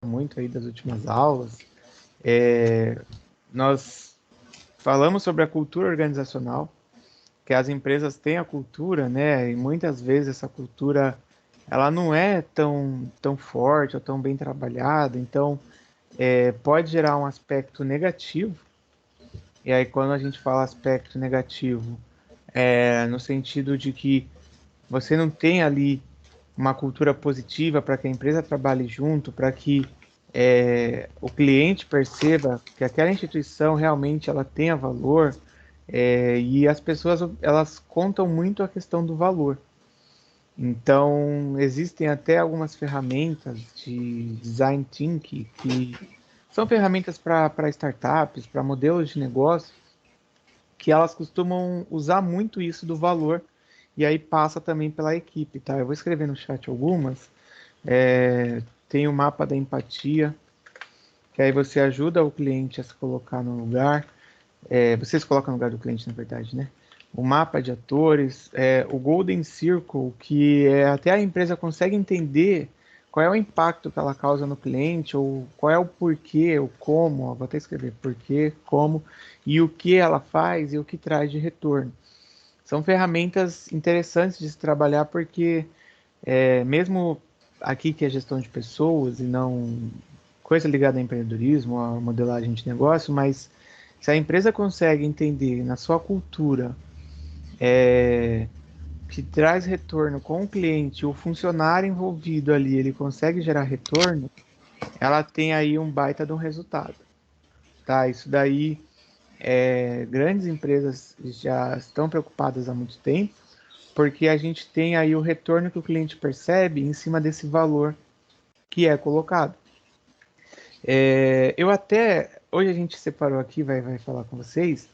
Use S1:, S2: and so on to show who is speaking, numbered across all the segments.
S1: muito aí das últimas aulas, nós falamos sobre a cultura organizacional, que as empresas têm a cultura, né? E muitas vezes essa cultura ela não é tão forte ou tão bem trabalhada, então pode gerar um aspecto negativo. E aí quando a gente fala aspecto negativo, no sentido de que você não tem ali uma cultura positiva para que a empresa trabalhe junto, para que o cliente perceba que aquela instituição realmente ela tenha valor, e as pessoas elas contam muito a questão do valor. Então, existem até algumas ferramentas de design thinking que são ferramentas para startups, para modelos de negócio, que elas costumam usar muito isso do valor e aí passa também pela equipe, tá? Eu vou escrever no chat algumas. Tem o mapa da empatia, que aí você ajuda o cliente a se colocar no lugar. Você se coloca no lugar do cliente, na verdade, né? O mapa de atores, o Golden Circle, que até a empresa consegue entender qual é o impacto que ela causa no cliente, ou qual é o porquê, o como, ó, vou até escrever porquê, como, e o que ela faz e o que traz de retorno. São ferramentas interessantes de se trabalhar porque, mesmo aqui que é gestão de pessoas e não coisa ligada ao empreendedorismo, à modelagem de negócio, mas se a empresa consegue entender na sua cultura que traz retorno com o cliente, o funcionário envolvido ali, ele consegue gerar retorno, ela tem aí um baita de um resultado, tá? Isso daí, grandes empresas já estão preocupadas há muito tempo, porque a gente tem aí o retorno que o cliente percebe em cima desse valor que é colocado. Eu até, hoje a gente separou aqui, vai falar com vocês,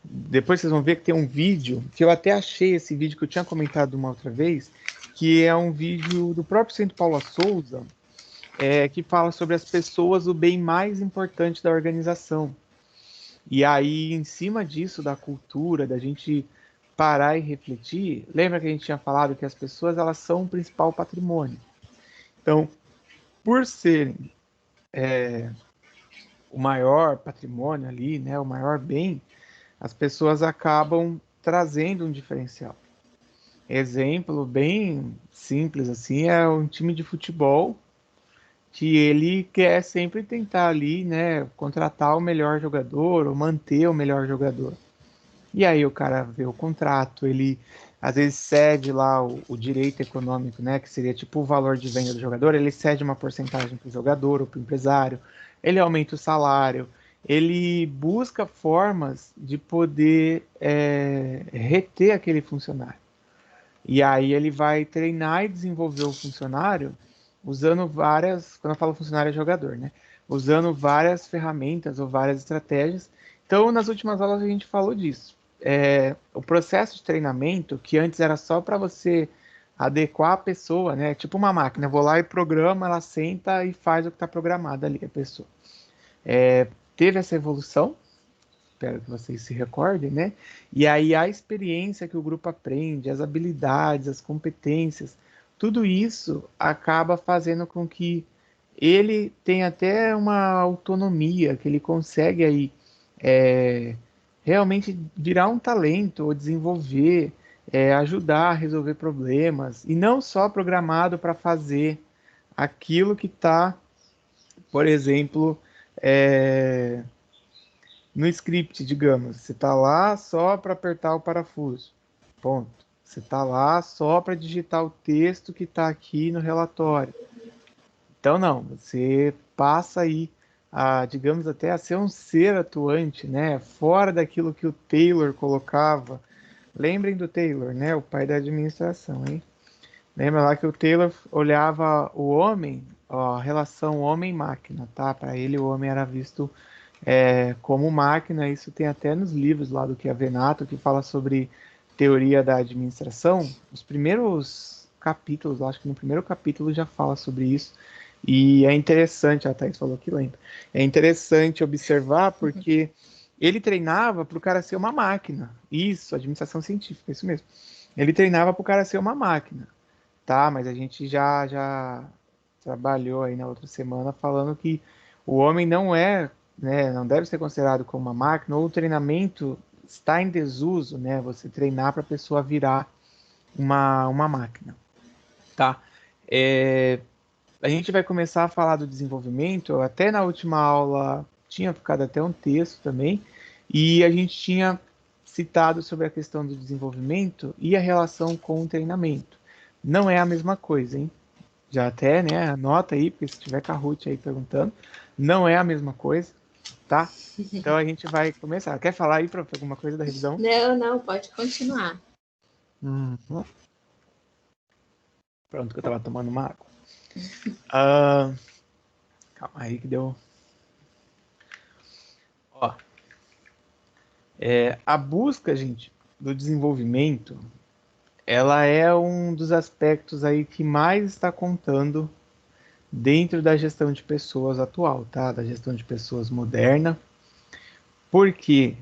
S1: depois vocês vão ver que tem um vídeo, que eu até achei esse vídeo que eu tinha comentado uma outra vez, que é um vídeo do próprio Centro Paula Souza, que fala sobre as pessoas, o bem mais importante da organização. E aí, em cima disso, da cultura, da gente parar e refletir, lembra que a gente tinha falado que as pessoas elas são o principal patrimônio. Então, por serem o maior patrimônio ali, né, o maior bem, as pessoas acabam trazendo um diferencial. Exemplo bem simples assim é um time de futebol que ele quer sempre tentar ali, né, contratar o melhor jogador ou manter o melhor jogador. E aí o cara vê o contrato, ele às vezes cede lá o direito econômico, né, que seria tipo o valor de venda do jogador, ele cede uma porcentagem para o jogador ou para o empresário, ele aumenta o salário, ele busca formas de poder reter aquele funcionário. E aí ele vai treinar e desenvolver o funcionário usando várias, quando eu falo funcionário é jogador, né? Usando várias ferramentas ou várias estratégias. Então, nas últimas aulas a gente falou disso. O processo de treinamento, que antes era só para você adequar a pessoa, né? Tipo uma máquina, eu vou lá e programa, ela senta e faz o que está programado ali, a pessoa. Teve essa evolução, espero que vocês se recordem, né? E aí a experiência que o grupo aprende, as habilidades, as competências, tudo isso acaba fazendo com que ele tenha até uma autonomia, que ele consegue aí é, realmente virar um talento ou desenvolver, ajudar a resolver problemas e não só programado para fazer aquilo que está, por exemplo, é, no script, digamos, você está lá só para apertar o parafuso. Ponto. Você está lá só para digitar o texto que está aqui no relatório. Então, não, você passa aí a, digamos, até a ser um ser atuante, né? Fora daquilo que o Taylor colocava. Lembrem do Taylor, né? O pai da administração, hein? Lembra lá que o Taylor olhava o homem, ó, a relação homem-máquina, tá? Para ele, o homem era visto como máquina. Isso tem até nos livros lá do Chiavenato, que fala sobre teoria da administração. Os primeiros capítulos, acho que no primeiro capítulo já fala sobre isso. E é interessante, a Thais falou que lembra. É interessante observar porque ele treinava para o cara ser uma máquina. Isso, administração científica, isso mesmo. Ele treinava para o cara ser uma máquina, tá? Mas a gente já trabalhou aí na outra semana falando que o homem não é, né, não deve ser considerado como uma máquina, ou o treinamento está em desuso, né, você treinar para a pessoa virar uma máquina, tá? A gente vai começar a falar do desenvolvimento, até na última aula tinha ficado até um texto também, e a gente tinha citado sobre a questão do desenvolvimento e a relação com o treinamento. Não é a mesma coisa, hein? Já até, né, anota aí, porque se tiver Kahoot aí perguntando, não é a mesma coisa, tá? Então a gente vai começar. Quer falar aí, prof, alguma coisa da revisão?
S2: Não, pode continuar.
S1: Pronto, que eu tava tomando uma água. Calma aí que deu. Ó, a busca, gente, do desenvolvimento, ela é um dos aspectos aí que mais está contando dentro da gestão de pessoas atual, tá? Da gestão de pessoas moderna, porque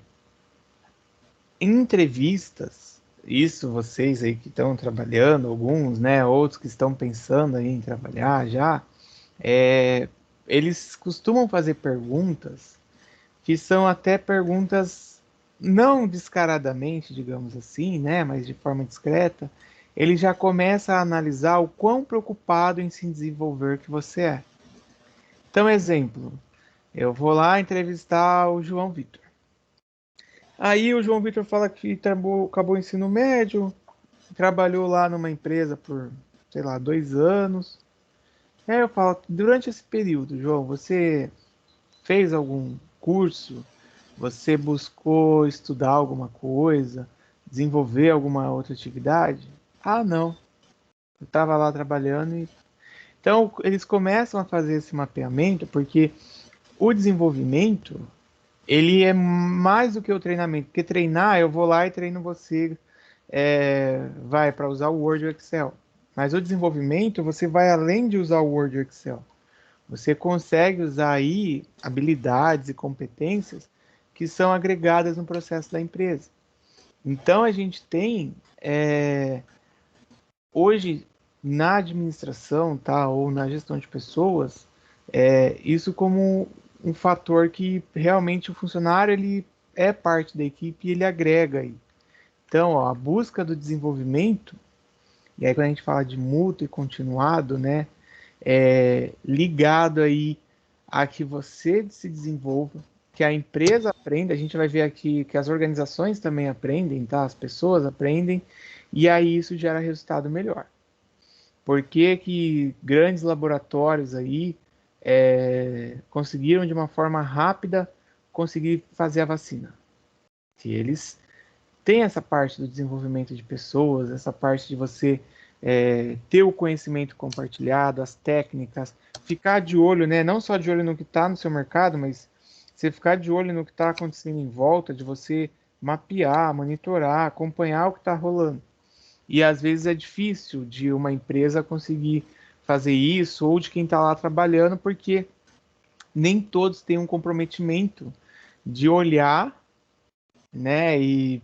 S1: em entrevistas, isso vocês aí que estão trabalhando, alguns, né, outros que estão pensando aí em trabalhar já, eles costumam fazer perguntas que são até perguntas não descaradamente, digamos assim, né, mas de forma discreta, ele já começa a analisar o quão preocupado em se desenvolver que você é. Então, exemplo, eu vou lá entrevistar o João Vitor. Aí o João Vitor fala que acabou o ensino médio, trabalhou lá numa empresa por, sei lá, 2 anos. Aí eu falo, durante esse período, João, você fez algum curso? Você buscou estudar alguma coisa? Desenvolver alguma outra atividade? Ah, não. Eu estava lá trabalhando e... Então, eles começam a fazer esse mapeamento porque o desenvolvimento, ele é mais do que o treinamento. Porque treinar, eu vou lá e treino você, vai para usar o Word e o Excel. Mas o desenvolvimento, você vai além de usar o Word e o Excel. Você consegue usar aí habilidades e competências que são agregadas no processo da empresa. Então, a gente tem, hoje, na administração, tá, ou na gestão de pessoas, isso como um fator que realmente o funcionário ele é parte da equipe e ele agrega aí. Então, ó, a busca do desenvolvimento, e aí quando a gente fala de mútuo e continuado, né, ligado aí a que você se desenvolva, que a empresa aprenda, a gente vai ver aqui que as organizações também aprendem, tá? As pessoas aprendem, e aí isso gera resultado melhor. Por que que grandes laboratórios aí conseguiram de uma forma rápida conseguir fazer a vacina? Que eles têm essa parte do desenvolvimento de pessoas, essa parte de você ter o conhecimento compartilhado, as técnicas, ficar de olho, né? Não só de olho no que está no seu mercado, mas você ficar de olho no que está acontecendo em volta, de você mapear, monitorar, acompanhar o que está rolando. E às vezes é difícil de uma empresa conseguir fazer isso, ou de quem está lá trabalhando, porque nem todos têm um comprometimento de olhar, né? E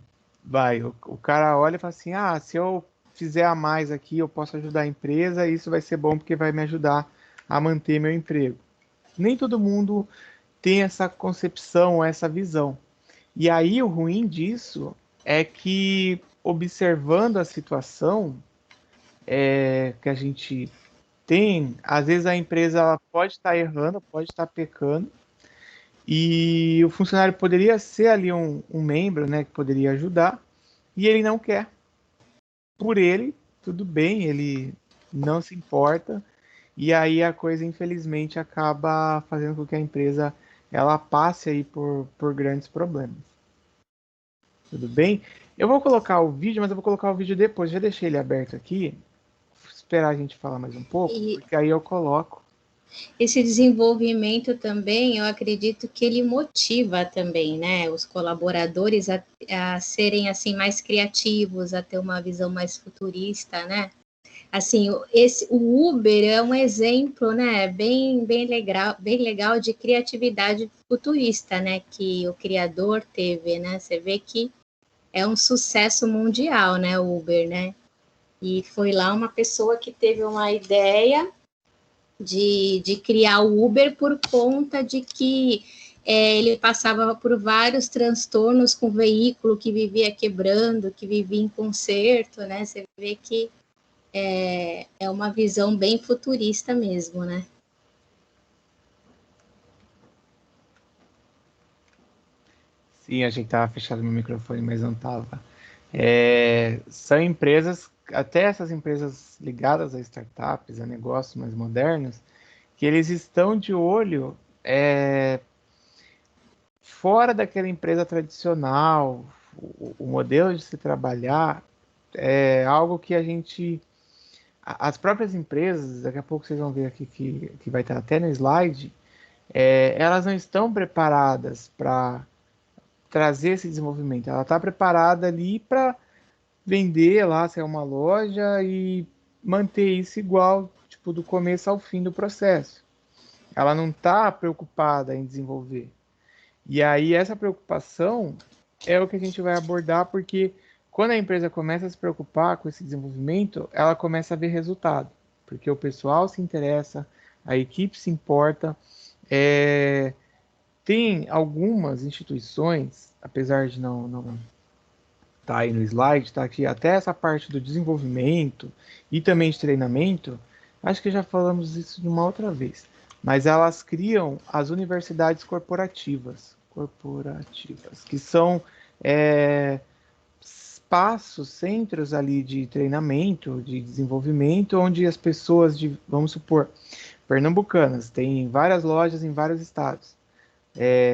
S1: o cara olha e fala assim: ah, se eu fizer a mais aqui, eu posso ajudar a empresa, e isso vai ser bom porque vai me ajudar a manter meu emprego. Nem todo mundo tem essa concepção, essa visão. E aí o ruim disso é que, observando a situação que a gente tem, às vezes a empresa ela pode estar errando, pode estar pecando, e o funcionário poderia ser ali um membro, né, que poderia ajudar, e ele não quer. Por ele, tudo bem, ele não se importa, e aí a coisa, infelizmente, acaba fazendo com que a empresa ela passe aí por grandes problemas. Tudo bem? Eu vou colocar o vídeo, mas eu vou colocar o vídeo depois. Já deixei ele aberto aqui. Vou esperar a gente falar mais um pouco,
S2: E
S1: porque aí eu coloco.
S2: esse desenvolvimento também, eu acredito que ele motiva também, né, os colaboradores a serem assim mais criativos, a ter uma visão mais futurista, né? Assim, o Uber é um exemplo, né, bem legal de criatividade futurista, né, que o criador teve, né? Você vê que é um sucesso mundial, né, o Uber, né? E foi lá uma pessoa que teve uma ideia de criar o Uber por conta de que ele passava por vários transtornos com o veículo, que vivia quebrando, que vivia em conserto, né? Você vê que é uma visão bem futurista mesmo, né?
S1: Sim, a gente estava fechado no microfone, mas não estava. São empresas, até essas empresas ligadas a startups, a negócios mais modernos, que eles estão de olho fora daquela empresa tradicional. O modelo de se trabalhar é algo que a gente. As próprias empresas, daqui a pouco vocês vão ver aqui que vai estar até no slide, elas não estão preparadas para trazer esse desenvolvimento. Ela está preparada ali para vender lá, se é uma loja, e manter isso igual, tipo, do começo ao fim do processo. Ela não está preocupada em desenvolver. E aí essa preocupação é o que a gente vai abordar, porque quando a empresa começa a se preocupar com esse desenvolvimento, ela começa a ver resultado, porque o pessoal se interessa, a equipe se importa. Tem algumas instituições, apesar de não tá aí no slide, tá aqui até essa parte do desenvolvimento e também de treinamento, acho que já falamos isso de uma outra vez, mas elas criam as universidades corporativas, que são espaços, centros ali de treinamento, de desenvolvimento, onde as pessoas de, vamos supor, pernambucanas, tem várias lojas em vários estados.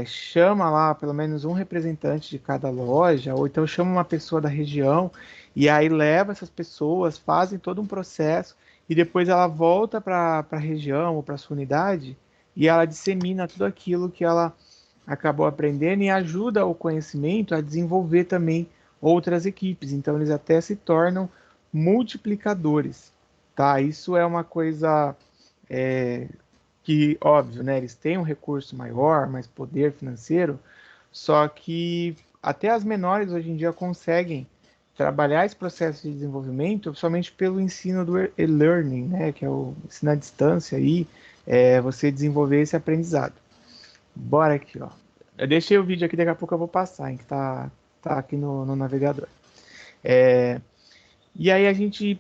S1: Chama lá pelo menos um representante de cada loja, ou então chama uma pessoa da região, e aí leva essas pessoas, fazem todo um processo, e depois ela volta para a região ou para sua unidade, e ela dissemina tudo aquilo que ela acabou aprendendo e ajuda o conhecimento a desenvolver também outras equipes. Então eles até se tornam multiplicadores, tá? Isso é uma coisa que, óbvio, né, eles têm um recurso maior, mais poder financeiro, só que até as menores hoje em dia conseguem trabalhar esse processo de desenvolvimento somente pelo ensino do e-learning, né, que é o ensino à distância e você desenvolver esse aprendizado. Bora aqui, ó. Eu deixei o vídeo aqui, daqui a pouco eu vou passar, hein, que tá aqui no navegador. E aí a gente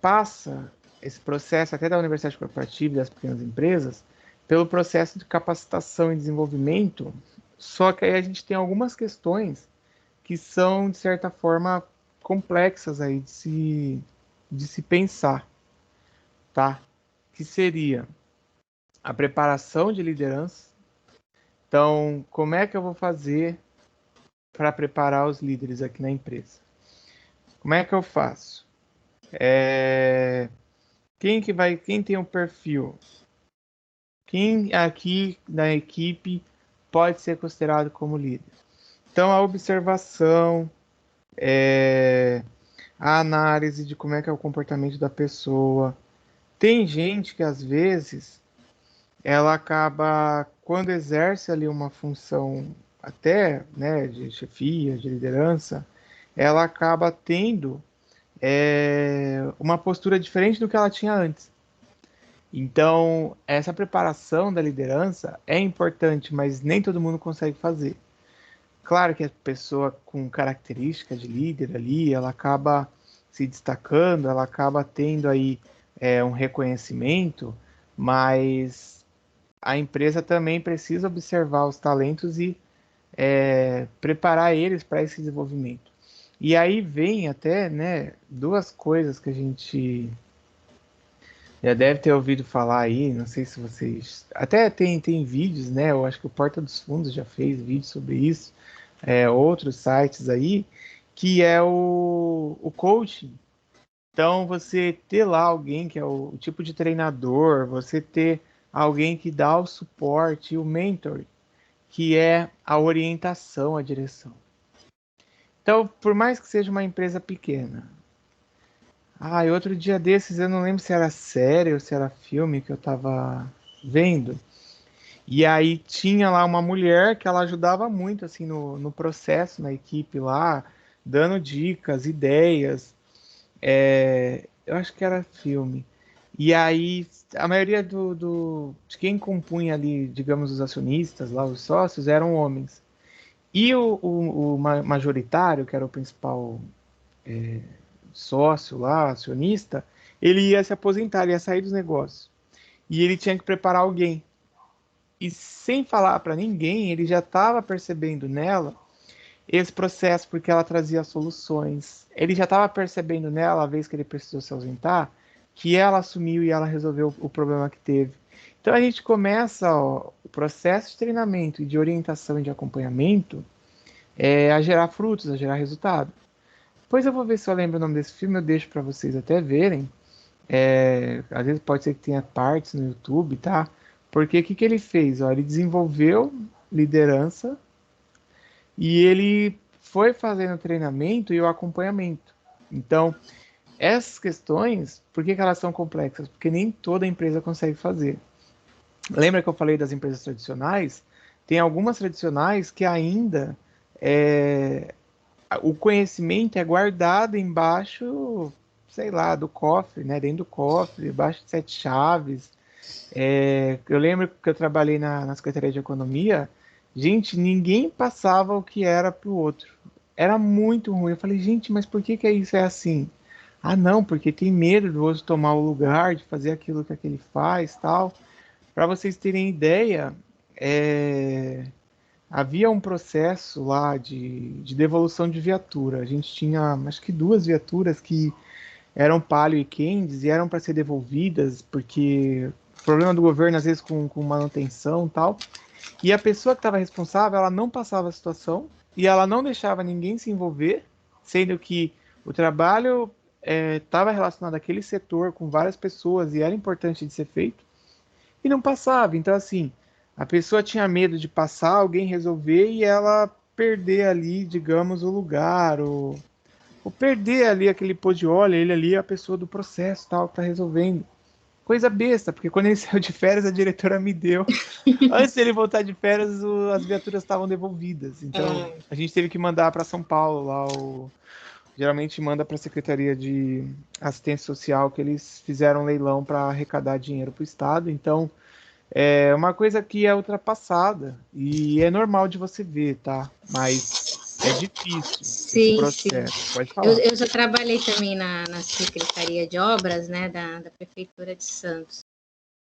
S1: passa esse processo até da universidade corporativa e das pequenas empresas pelo processo de capacitação e desenvolvimento, só que aí a gente tem algumas questões que são, de certa forma, complexas aí de se pensar, tá? Que seria a preparação de liderança. Então, como é que eu vou fazer para preparar os líderes aqui na empresa? Como é que eu faço? Quem tem um perfil? Quem aqui da equipe pode ser considerado como líder? Então, a observação, a análise de como é que é o comportamento da pessoa. Tem gente que, às vezes, ela acaba, quando exerce ali uma função até, né, de chefia, de liderança, ela acaba tendo uma postura diferente do que ela tinha antes. Então, essa preparação da liderança é importante, mas nem todo mundo consegue fazer. Claro que a pessoa com característica de líder ali, ela acaba se destacando, ela acaba tendo aí um reconhecimento, mas a empresa também precisa observar os talentos e preparar eles para esse desenvolvimento. E aí vem até, né, duas coisas que a gente já deve ter ouvido falar aí, não sei se vocês. Até tem vídeos, né? Eu acho que o Porta dos Fundos já fez vídeo sobre isso, outros sites aí, que é o coaching. Então, você ter lá alguém que é o tipo de treinador, você ter alguém que dá o suporte, o mentor, que é a orientação, a direção. Então, por mais que seja uma empresa pequena, e outro dia desses, eu não lembro se era série ou se era filme que eu tava vendo. E aí tinha lá uma mulher que ela ajudava muito, assim, no processo, na equipe lá, dando dicas, ideias. Eu acho que era filme. E aí, a maioria de quem compunha ali, digamos, os acionistas, lá, os sócios, eram homens. E o majoritário, que era o principal sócio lá, acionista, ele ia se aposentar, ele ia sair dos negócios. E ele tinha que preparar alguém. E sem falar para ninguém, ele já estava percebendo nela esse processo, porque ela trazia soluções. Ele já estava percebendo nela, a vez que ele precisou se ausentar, que ela assumiu e ela resolveu o problema que teve. Então a gente começa o processo de treinamento e de orientação e de acompanhamento a gerar frutos, a gerar resultado. Depois eu vou ver se eu lembro o nome desse filme, eu deixo para vocês até verem. Às vezes pode ser que tenha partes no YouTube, tá? Porque o que, que ele fez? Ó, ele desenvolveu liderança e ele foi fazendo o treinamento e o acompanhamento. Então, essas questões, por que, que elas são complexas? Porque nem toda empresa consegue fazer. Lembra que eu falei das empresas tradicionais? Tem algumas tradicionais que ainda o conhecimento é guardado embaixo, sei lá, do cofre, né? Dentro do cofre, embaixo de 7 chaves. Eu lembro que eu trabalhei na Secretaria de Economia, gente, ninguém passava o que era para o outro. Era muito ruim. Eu falei, gente, mas por que que isso é assim? Ah, não, porque tem medo do outro tomar o lugar, de fazer aquilo que aquele faz, tal. Para vocês terem ideia, é, havia um processo lá de devolução de viatura. A gente tinha, acho que 2 viaturas que eram Palio e Candies e eram para ser devolvidas, porque problema do governo, às vezes, com manutenção e tal. E a pessoa que estava responsável, ela não passava a situação e ela não deixava ninguém se envolver, sendo que o trabalho estava relacionado àquele setor com várias pessoas e era importante de ser feito e não passava. Então, assim, a pessoa tinha medo de passar, alguém resolver e ela perder ali, digamos, o lugar, ou perder ali aquele pô de olha, ele ali é a pessoa do processo, tal, que tá resolvendo. Coisa besta, porque quando ele saiu de férias, a diretora me deu. Antes dele voltar de férias, as viaturas estavam devolvidas. Então,
S2: Ah,
S1: a gente teve que mandar para São Paulo lá geralmente manda para a Secretaria de Assistência Social, que eles fizeram um leilão para arrecadar dinheiro para o Estado. Então, é uma coisa que é ultrapassada e é normal de você ver, tá? Mas é difícil esse
S2: sim, sim.
S1: processo. Pode
S2: Eu,
S1: falar.
S2: eu já trabalhei também na Secretaria de Obras, né, da Prefeitura de Santos.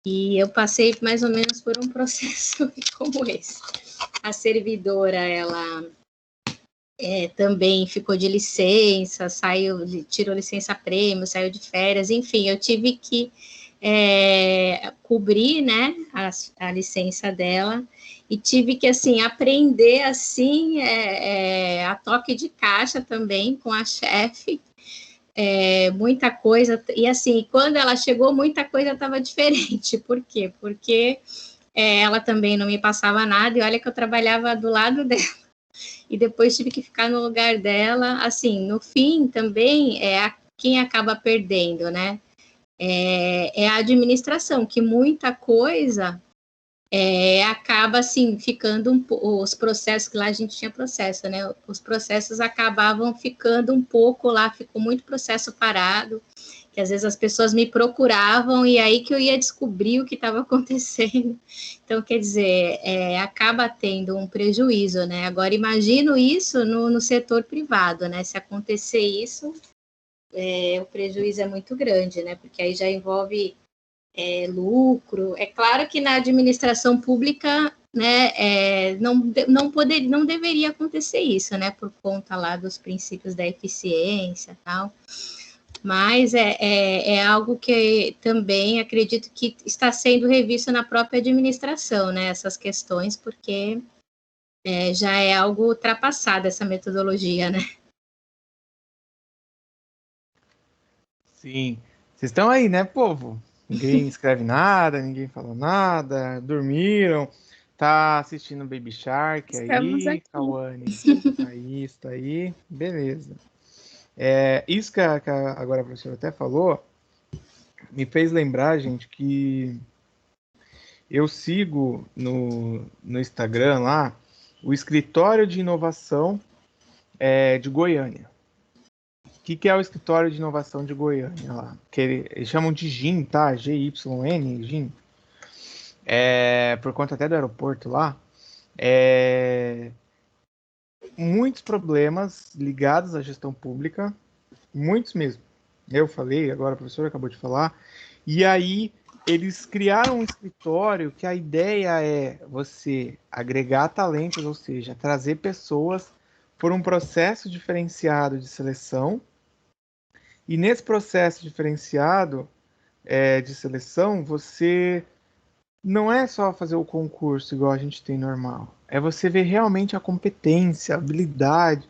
S2: E eu passei mais ou menos por um processo como esse. A servidora, ela também ficou de licença, saiu, tirou licença prêmio, saiu de férias, enfim, eu tive que cobrir, né, a licença dela e tive que, assim, aprender, assim, a toque de caixa também com a chefe, muita coisa, e assim, quando ela chegou, muita coisa estava diferente, por quê? Porque ela também não me passava nada, e olha que eu trabalhava do lado dela, e depois tive que ficar no lugar dela. Assim, no fim também quem acaba perdendo, né? A administração, que muita coisa acaba assim ficando os processos, que lá a gente tinha processo, né? Os processos acabavam ficando um pouco lá, ficou muito processo parado, que às vezes as pessoas me procuravam e aí que eu ia descobrir o que estava acontecendo. Então, quer dizer, acaba tendo um prejuízo, né? Agora, imagino isso no setor privado, né? Se acontecer isso, o prejuízo é muito grande, né? Porque aí já envolve lucro. É claro que na administração pública, né, não deveria acontecer isso, né? Por conta lá dos princípios da eficiência e tal. Mas é algo que também acredito que está sendo revisto na própria administração, né? Essas questões, porque já é algo ultrapassado essa metodologia, né?
S1: Sim. Vocês estão aí, né, povo? Ninguém escreve nada, ninguém fala nada, dormiram, tá assistindo Baby Shark
S2: Estamos
S1: aí,
S2: aqui.
S1: Cauane. Tá aí, está aí, beleza. Isso que agora a professora até falou, me fez lembrar, gente, que eu sigo no Instagram lá o Escritório de Inovação de Goiânia. que é o Escritório de Inovação de Goiânia lá? Que eles chamam de GIN, tá? GYN, GIN. Por conta até do aeroporto lá. Muitos problemas ligados à gestão pública, muitos mesmo. Eu falei, agora a professora acabou de falar. E aí eles criaram um escritório que a ideia é você agregar talentos, ou seja, trazer pessoas por um processo diferenciado de seleção. E nesse processo diferenciado de seleção, você não é só fazer o concurso igual a gente tem normal. É você ver realmente a competência, a habilidade,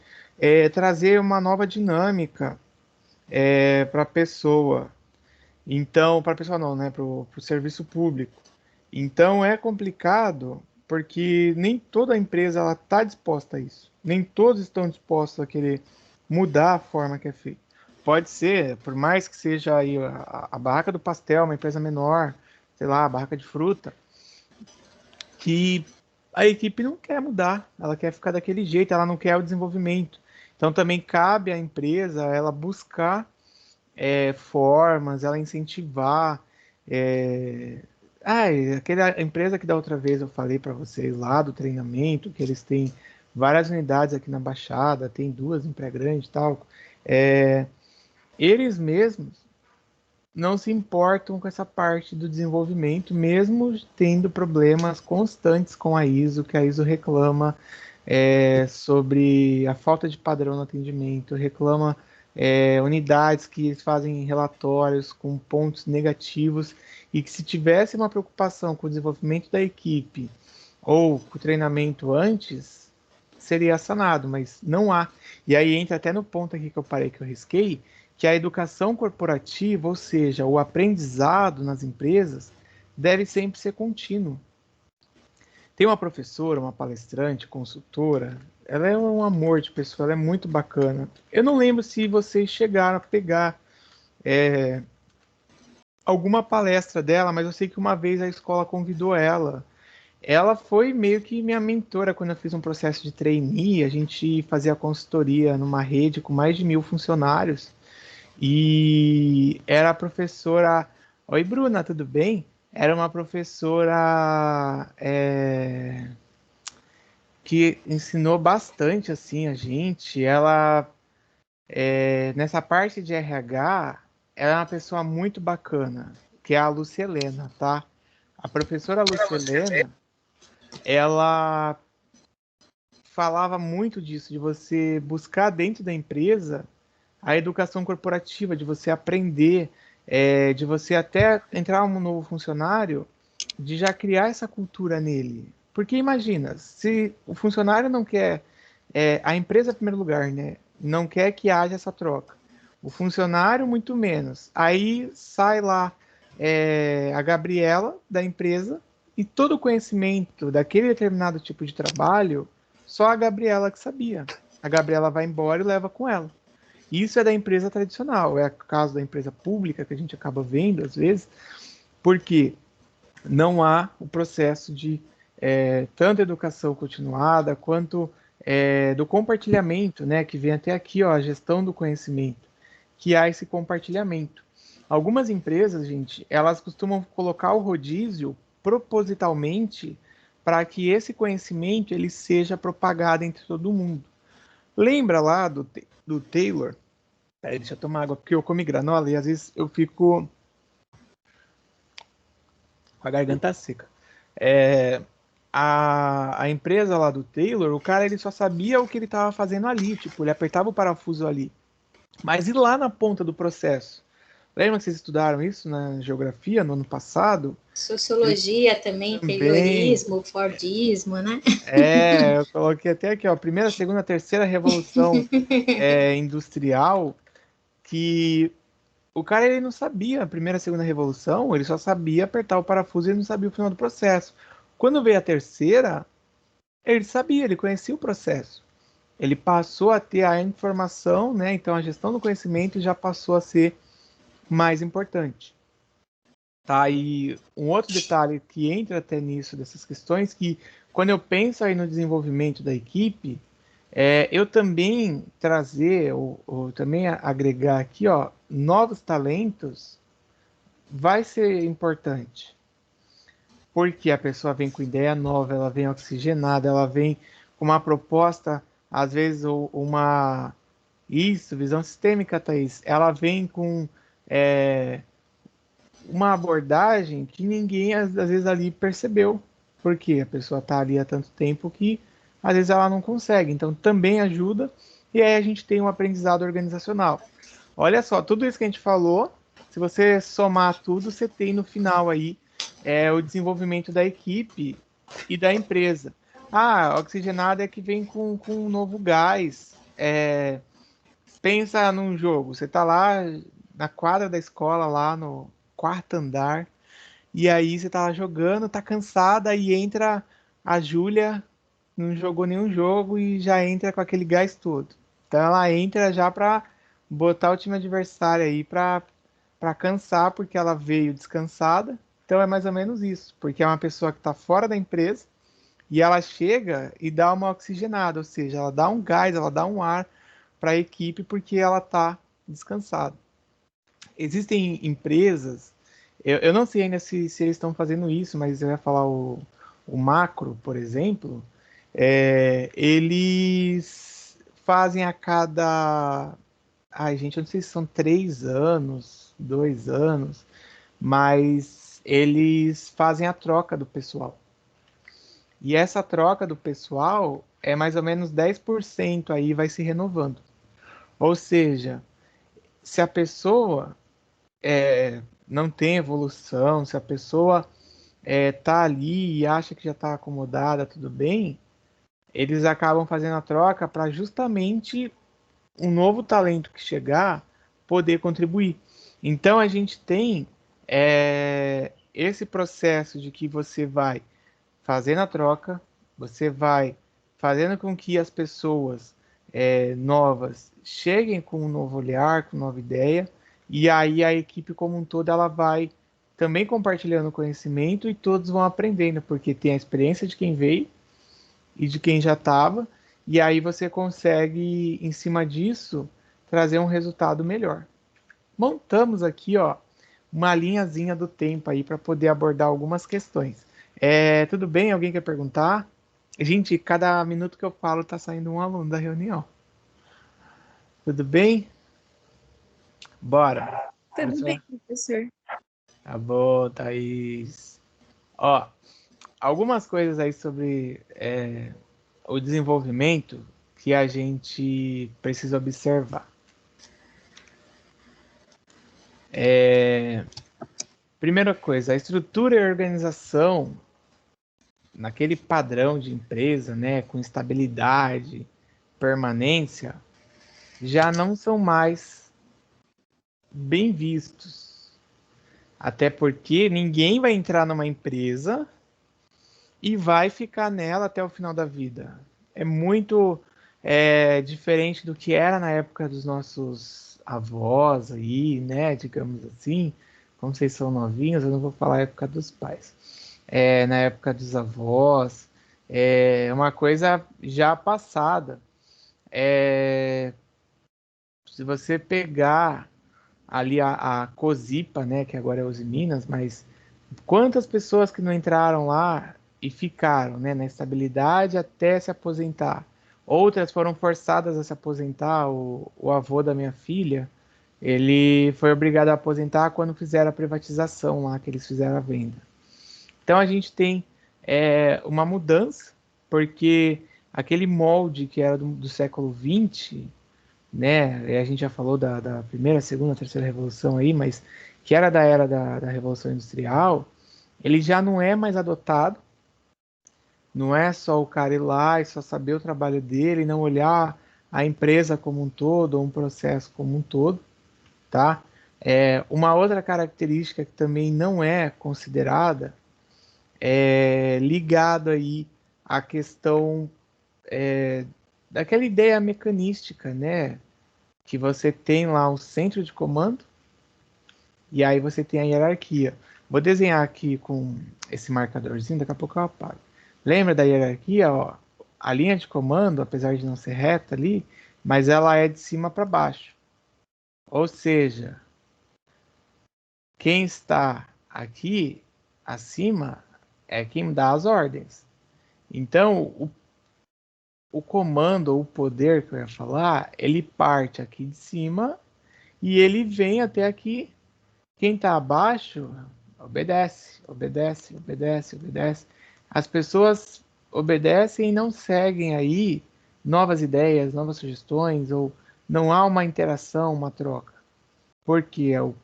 S1: trazer uma nova dinâmica para a pessoa. Então, para a pessoa não, né? Para o serviço público. Então é complicado porque nem toda empresa está disposta a isso. Nem todos estão dispostos a querer mudar a forma que é feito. Pode ser, por mais que seja aí a barraca do pastel, uma empresa menor, sei lá, a barraca de fruta, que a equipe não quer mudar, ela quer ficar daquele jeito, ela não quer o desenvolvimento. Então também cabe à empresa ela buscar formas, ela incentivar. Aquela empresa que da outra vez eu falei para vocês lá do treinamento, que eles têm várias unidades aqui na Baixada, tem 2 em Praia Grande e tal. Eles mesmos não se importam com essa parte do desenvolvimento, mesmo tendo problemas constantes com a ISO, que a ISO reclama sobre a falta de padrão no atendimento, reclama unidades que fazem relatórios com pontos negativos e que se tivesse uma preocupação com o desenvolvimento da equipe ou com o treinamento antes, seria sanado, mas não há. E aí entra até no ponto aqui que eu parei, que eu risquei, que a educação corporativa, ou seja, o aprendizado nas empresas, deve sempre ser contínuo. Tem uma professora, uma palestrante, consultora, ela é um amor de pessoa, ela é muito bacana. Eu não lembro se vocês chegaram a pegar alguma palestra dela, mas eu sei que uma vez a escola convidou ela. Ela foi meio que minha mentora quando eu fiz um processo de trainee, a gente fazia consultoria numa rede com mais de 1.000 funcionários, e era a professora. Oi, Bruna, tudo bem? Era uma professora que ensinou bastante assim a gente. Ela, nessa parte de RH, ela é uma pessoa muito bacana, que é a Lucelena, tá? A professora Lucelena, ela falava muito disso, de você buscar dentro da empresa a educação corporativa, de você aprender, de você até entrar um novo funcionário, de já criar essa cultura nele. Porque imagina, se o funcionário não quer, a empresa em primeiro lugar, né, não quer que haja essa troca. O funcionário, muito menos. Aí sai lá a Gabriela da empresa e todo o conhecimento daquele determinado tipo de trabalho, só a Gabriela que sabia. A Gabriela vai embora e leva com ela. Isso é da empresa tradicional, é o caso da empresa pública que a gente acaba vendo às vezes, porque não há o processo de tanto educação continuada quanto do compartilhamento, né, que vem até aqui, ó, a gestão do conhecimento, que há esse compartilhamento. Algumas empresas, gente, elas costumam colocar o rodízio propositalmente para que esse conhecimento ele seja propagado entre todo mundo. Lembra lá do Taylor? Deixa eu tomar água, porque eu comi granola e às vezes eu fico com a garganta seca. A empresa lá do Taylor, o cara ele só sabia o que ele estava fazendo ali, tipo, ele apertava o parafuso ali. Mas e lá na ponta do processo? Lembra que vocês estudaram isso na geografia no ano passado?
S2: Sociologia também,
S1: Também.
S2: Taylorismo, Fordismo, né?
S1: Eu coloquei até aqui, ó, primeira, segunda, terceira revolução industrial, que o cara ele não sabia a primeira, a segunda revolução, ele só sabia apertar o parafuso e ele não sabia o final do processo. Quando veio a terceira, ele sabia, ele conhecia o processo. Ele passou a ter a informação, né? Então a gestão do conhecimento já passou a ser mais importante. Tá? E um outro detalhe que entra até nisso dessas questões, que quando eu penso aí no desenvolvimento da equipe, Eu também trazer, ou também agregar aqui, ó, novos talentos vai ser importante. Porque a pessoa vem com ideia nova, ela vem oxigenada, ela vem com uma proposta, às vezes uma... Isso, visão sistêmica, Thaís. Ela vem com uma abordagem que ninguém, às vezes, ali percebeu. Porque a pessoa está ali há tanto tempo que, às vezes, ela não consegue. Então, também ajuda. E aí a gente tem um aprendizado organizacional. Olha só, tudo isso que a gente falou, se você somar tudo, você tem no final aí o desenvolvimento da equipe e da empresa. Ah, a oxigenada é que vem com um novo gás. Pensa num jogo, você tá lá na quadra da escola, lá no quarto andar, e aí você tá lá jogando, tá cansada, e entra a Júlia, não jogou nenhum jogo e já entra com aquele gás todo. Então ela entra já para botar o time adversário aí para cansar, porque ela veio descansada. Então é mais ou menos isso, porque é uma pessoa que está fora da empresa e ela chega e dá uma oxigenada, ou seja, ela dá um gás, ela dá um ar para a equipe porque ela está descansada. Existem empresas, eu não sei ainda se eles estão fazendo isso, mas eu ia falar o Macro, por exemplo, eles fazem a cada. Ai, gente, eu não sei se são 3 anos, 2 anos, mas eles fazem a troca do pessoal. E essa troca do pessoal é mais ou menos 10% aí vai se renovando. Ou seja, se a pessoa não tem evolução, se a pessoa tá ali e acha que já está acomodada, tudo bem, eles acabam fazendo a troca para justamente um novo talento que chegar poder contribuir. Então a gente tem esse processo de que você vai fazendo a troca, você vai fazendo com que as pessoas novas cheguem com um novo olhar, com nova ideia, e aí a equipe como um todo ela vai também compartilhando conhecimento e todos vão aprendendo, porque tem a experiência de quem veio e de quem já estava, e aí você consegue, em cima disso, trazer um resultado melhor. Montamos aqui, ó, uma linhazinha do tempo aí para poder abordar algumas questões. Tudo bem? Alguém quer perguntar? Gente, cada minuto que eu falo tá saindo um aluno da reunião. Tudo bem? Bora.
S3: Tudo bem, professor.
S1: Tá bom, Thaís. Ó, algumas coisas aí sobre o desenvolvimento que a gente precisa observar. Primeira coisa, a estrutura e a organização naquele padrão de empresa, né, com estabilidade, permanência, já não são mais bem vistos. Até porque ninguém vai entrar numa empresa e vai ficar nela até o final da vida. É muito diferente do que era na época dos nossos avós aí, né? Digamos assim. Como vocês são novinhos, eu não vou falar a época dos pais. Na época dos avós, é uma coisa já passada. Se você pegar ali a Cozipa, né, que agora é Uzi Minas, mas quantas pessoas que não entraram lá e ficaram, né, na estabilidade até se aposentar. Outras foram forçadas a se aposentar. O avô da minha filha, ele foi obrigado a aposentar quando fizeram a privatização lá, que eles fizeram a venda. Então a gente tem uma mudança, porque aquele molde que era do século XX, né? A gente já falou da primeira, segunda, terceira revolução aí, mas que era da era da Revolução Industrial, ele já não é mais adotado. Não é só o cara ir lá e só saber o trabalho dele, não olhar a empresa como um todo, ou um processo como um todo, tá? Uma outra característica que também não é considerada é ligado aí à questão daquela ideia mecanística, né? Que você tem lá um centro de comando e aí você tem a hierarquia. Vou desenhar aqui com esse marcadorzinho, daqui a pouco eu apago. Lembra da hierarquia? Ó, a linha de comando, apesar de não ser reta ali, mas ela é de cima para baixo. Ou seja, quem está aqui acima é quem dá as ordens. Então, o comando ou o poder que eu ia falar, ele parte aqui de cima e ele vem até aqui. Quem está abaixo obedece, obedece, obedece, obedece. As pessoas obedecem e não seguem aí novas ideias, novas sugestões, ou não há uma interação, uma troca. Porque é o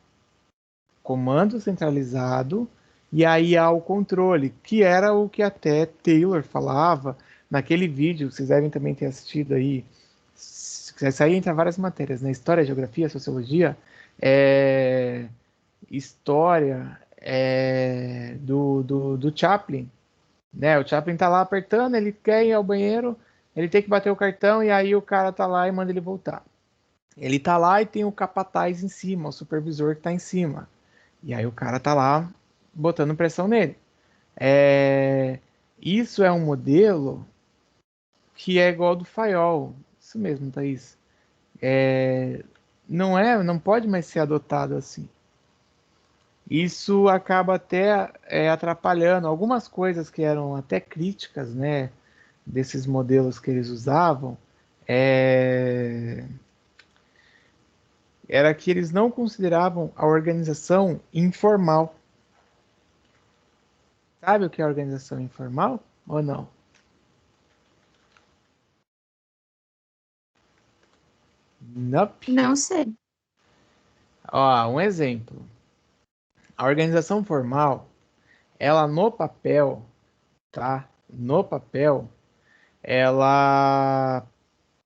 S1: comando centralizado e aí há o controle, que era o que até Taylor falava naquele vídeo, vocês devem também ter assistido aí, isso aí entra várias matérias, né? História, geografia, sociologia, história do Chaplin, né? O Chaplin tá lá apertando, ele quer ir ao banheiro, ele tem que bater o cartão e aí o cara tá lá e manda ele voltar. Ele tá lá e tem o capataz em cima, o supervisor que tá em cima. E aí o cara tá lá botando pressão nele. Isso é um modelo que é igual ao do Fayol. Isso mesmo, Thaís. Não pode mais ser adotado assim. Isso acaba até atrapalhando algumas coisas que eram até críticas, né, desses modelos que eles usavam. Era que eles não consideravam a organização informal. Sabe o que é organização informal ou não? Nope.
S2: Não sei.
S1: Ó, um exemplo. A organização formal, ela no papel, tá? No papel, ela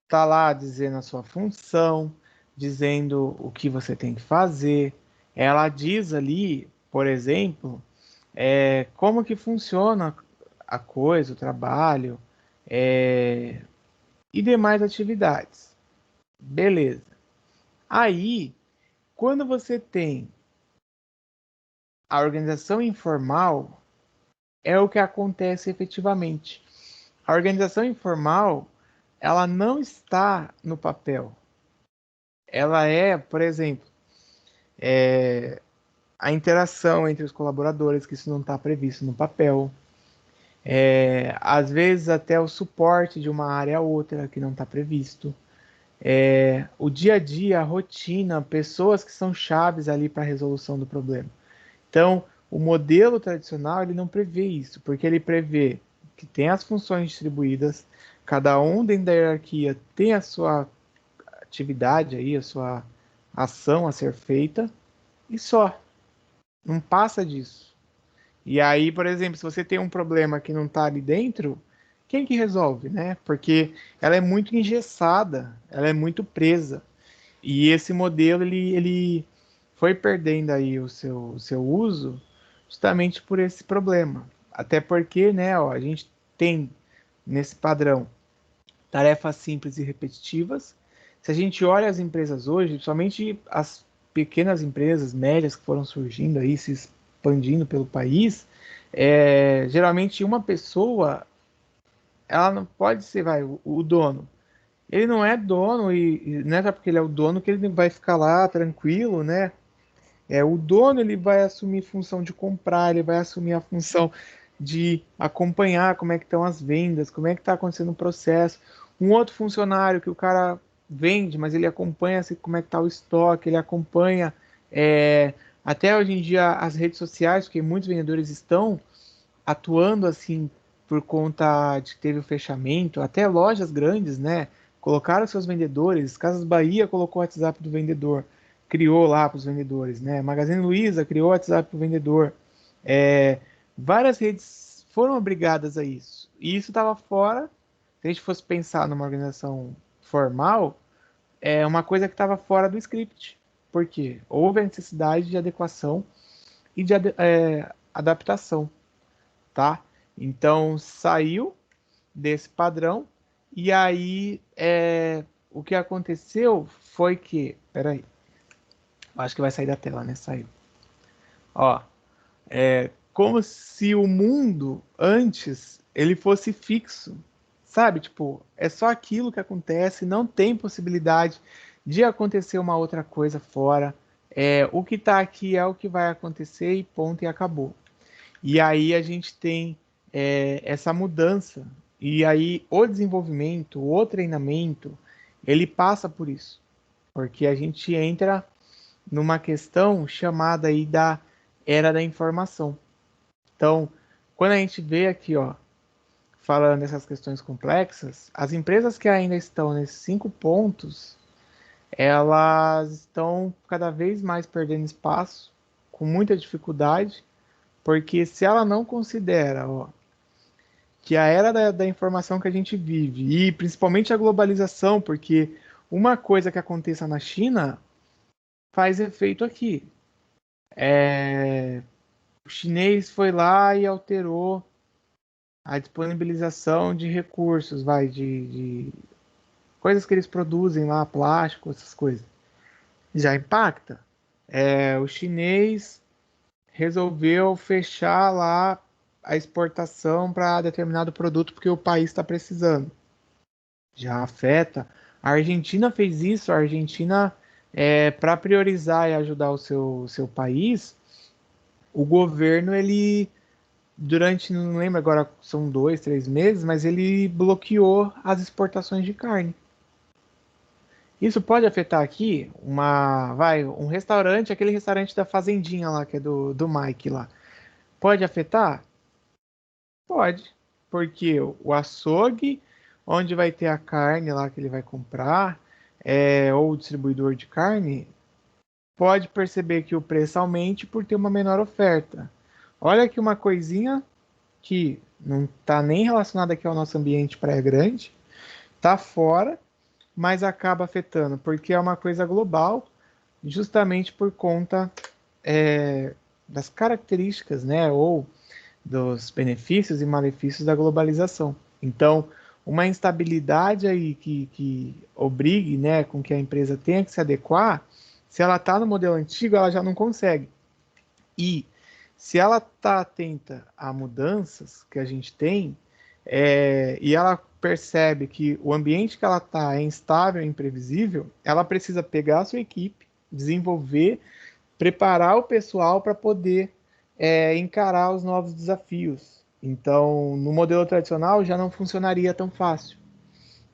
S1: tá lá dizendo a sua função, dizendo o que você tem que fazer. Ela diz ali, por exemplo, como que funciona a coisa, o trabalho, e demais atividades. Beleza. Aí, quando você tem a organização informal, é o que acontece efetivamente. A organização informal, ela não está no papel. Ela por exemplo, a interação entre os colaboradores, que isso não está previsto no papel. Às vezes até o suporte de uma área a outra que não está previsto. O dia a dia, a rotina, pessoas que são chaves ali para a resolução do problema. Então, o modelo tradicional ele não prevê isso, porque ele prevê que tem as funções distribuídas, cada um dentro da hierarquia tem a sua atividade aí, a sua ação a ser feita, e só, não passa disso. E aí, por exemplo, se você tem um problema que não está ali dentro, quem que resolve, né? Porque ela é muito engessada, ela é muito presa. E esse modelo ele foi perdendo aí o seu uso justamente por esse problema. Até porque, né, ó, a gente tem nesse padrão tarefas simples e repetitivas. Se a gente olha as empresas hoje, somente as pequenas empresas, médias que foram surgindo aí, se expandindo pelo país, geralmente uma pessoa, ela não pode ser, o dono. Ele não é dono e não é só porque ele é o dono que ele vai ficar lá tranquilo, né? O dono ele vai assumir função de comprar, ele vai assumir a função de acompanhar como é que estão as vendas, como é que está acontecendo o processo. Um outro funcionário que o cara vende, mas ele acompanha assim, como é que está o estoque, ele acompanha até hoje em dia as redes sociais, porque muitos vendedores estão atuando assim por conta de que teve o fechamento, até lojas grandes, né? Colocaram seus vendedores, Casas Bahia colocou o WhatsApp do vendedor, criou lá para os vendedores, né? Magazine Luiza criou o WhatsApp para o vendedor. Várias redes foram obrigadas a isso. E isso estava fora, se a gente fosse pensar numa organização formal, uma coisa que estava fora do script. Por quê? Houve a necessidade de adequação e de adaptação, tá? Então saiu desse padrão e aí o que aconteceu foi que, peraí, acho que vai sair da tela, né? Saiu. Ó, como se o mundo antes ele fosse fixo, sabe? Tipo, é só aquilo que acontece, não tem possibilidade de acontecer uma outra coisa fora. O que está aqui é o que vai acontecer e ponto, e acabou. E aí a gente tem essa mudança. E aí o desenvolvimento, o treinamento, ele passa por isso. Porque a gente entra numa questão chamada aí da era da informação. Então, quando a gente vê aqui, ó, falando dessas questões complexas, as empresas que ainda estão nesses 5 pontos, elas estão cada vez mais perdendo espaço, com muita dificuldade, porque se ela não considera, ó, que a era da informação que a gente vive, e principalmente a globalização, porque uma coisa que aconteça na China faz efeito aqui. O chinês foi lá e alterou a disponibilização de recursos, de coisas que eles produzem lá, plástico, essas coisas. Já impacta. O chinês resolveu fechar lá a exportação para determinado produto porque o país está precisando. Já afeta. A Argentina fez isso, a Argentina, para priorizar e ajudar o seu país, o governo, ele, durante, não lembro agora, são 2, 3 meses, mas ele bloqueou as exportações de carne. Isso pode afetar aqui um restaurante, aquele restaurante da Fazendinha lá, que é do Mike lá. Pode afetar? Pode, porque o açougue, onde vai ter a carne lá que ele vai comprar, ou o distribuidor de carne, pode perceber que o preço aumente por ter uma menor oferta. Olha aqui uma coisinha que não está nem relacionada aqui ao nosso ambiente Praia Grande, está fora, mas acaba afetando, porque é uma coisa global, justamente por conta das características, né, ou dos benefícios e malefícios da globalização. Então, uma instabilidade aí que obrigue, né, com que a empresa tenha que se adequar, se ela está no modelo antigo, ela já não consegue. E se ela está atenta a mudanças que a gente tem, e ela percebe que o ambiente que ela está é instável e imprevisível, ela precisa pegar a sua equipe, desenvolver, preparar o pessoal para poder encarar os novos desafios. Então, no modelo tradicional já não funcionaria tão fácil.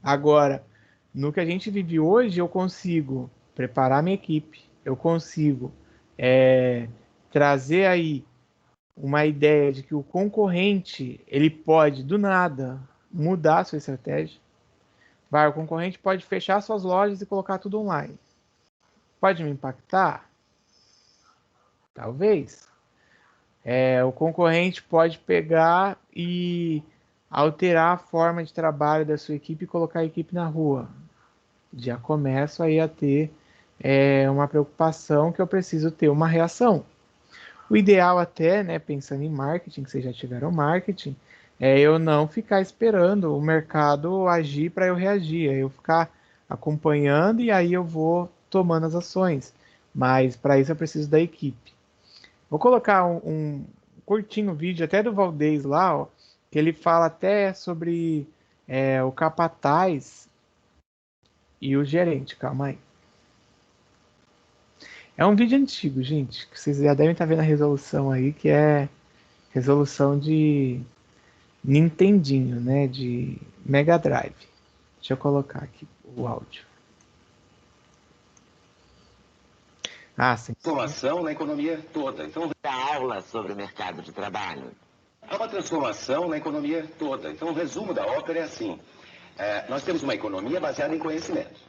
S1: Agora, no que a gente vive hoje, eu consigo preparar minha equipe, eu consigo trazer aí uma ideia de que o concorrente ele pode do nada mudar a sua estratégia. O concorrente pode fechar suas lojas e colocar tudo online. Pode me impactar? Talvez. O concorrente pode pegar e alterar a forma de trabalho da sua equipe e colocar a equipe na rua. Já começo aí a ter uma preocupação que eu preciso ter uma reação. O ideal até, né, pensando em marketing, que vocês já tiveram marketing, é eu não ficar esperando o mercado agir para eu reagir, é eu ficar acompanhando e aí eu vou tomando as ações. Mas para isso eu preciso da equipe. Vou colocar um curtinho vídeo até do Valdez lá, ó, que ele fala até sobre o capataz e o gerente. Calma aí. É um vídeo antigo, gente, que vocês já devem estar vendo a resolução aí, que é resolução de Nintendinho, né, de Mega Drive. Deixa eu colocar aqui o áudio. Sim.
S3: Transformação na economia toda. Então,
S4: a aula sobre o mercado de trabalho.
S3: há uma transformação na economia toda. Então, o resumo da ópera é assim. Nós temos uma economia baseada em conhecimento.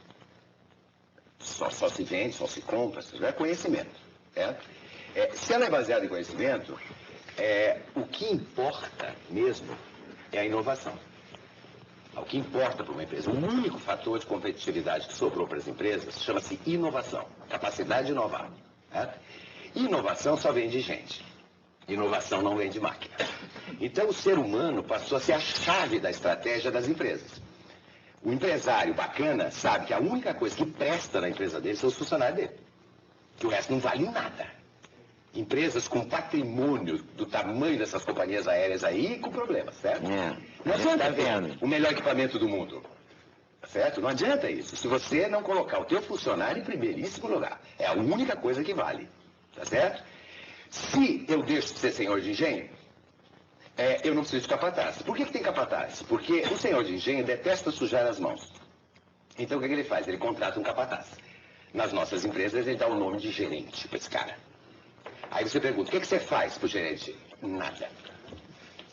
S3: Só se vende, só se compra, é conhecimento. Se ela é baseada em conhecimento, o que importa mesmo é a inovação. O que importa para uma empresa, o único fator de competitividade que sobrou para as empresas chama-se inovação, capacidade de inovar. Inovação só vem de gente. Inovação não vem de máquina. Então o ser humano passou a ser a chave da estratégia das empresas. O empresário bacana sabe que a única coisa que presta na empresa dele são os funcionários dele. Que o resto não vale nada. Empresas com patrimônio do tamanho dessas companhias aéreas aí com problemas, certo? Não adianta ter o melhor equipamento do mundo. Certo? Não adianta isso. Se você não colocar o teu funcionário em primeiríssimo lugar. É a única coisa que vale. Tá certo? Se eu deixo de ser senhor de engenho, eu não preciso de capataz. Por que tem capataz? Porque o senhor de engenho detesta sujar as mãos. Então o que ele faz? Ele contrata um capataz. Nas nossas empresas ele dá o nome de gerente para esse cara. Aí você pergunta, o que você faz pro gerente? Nada.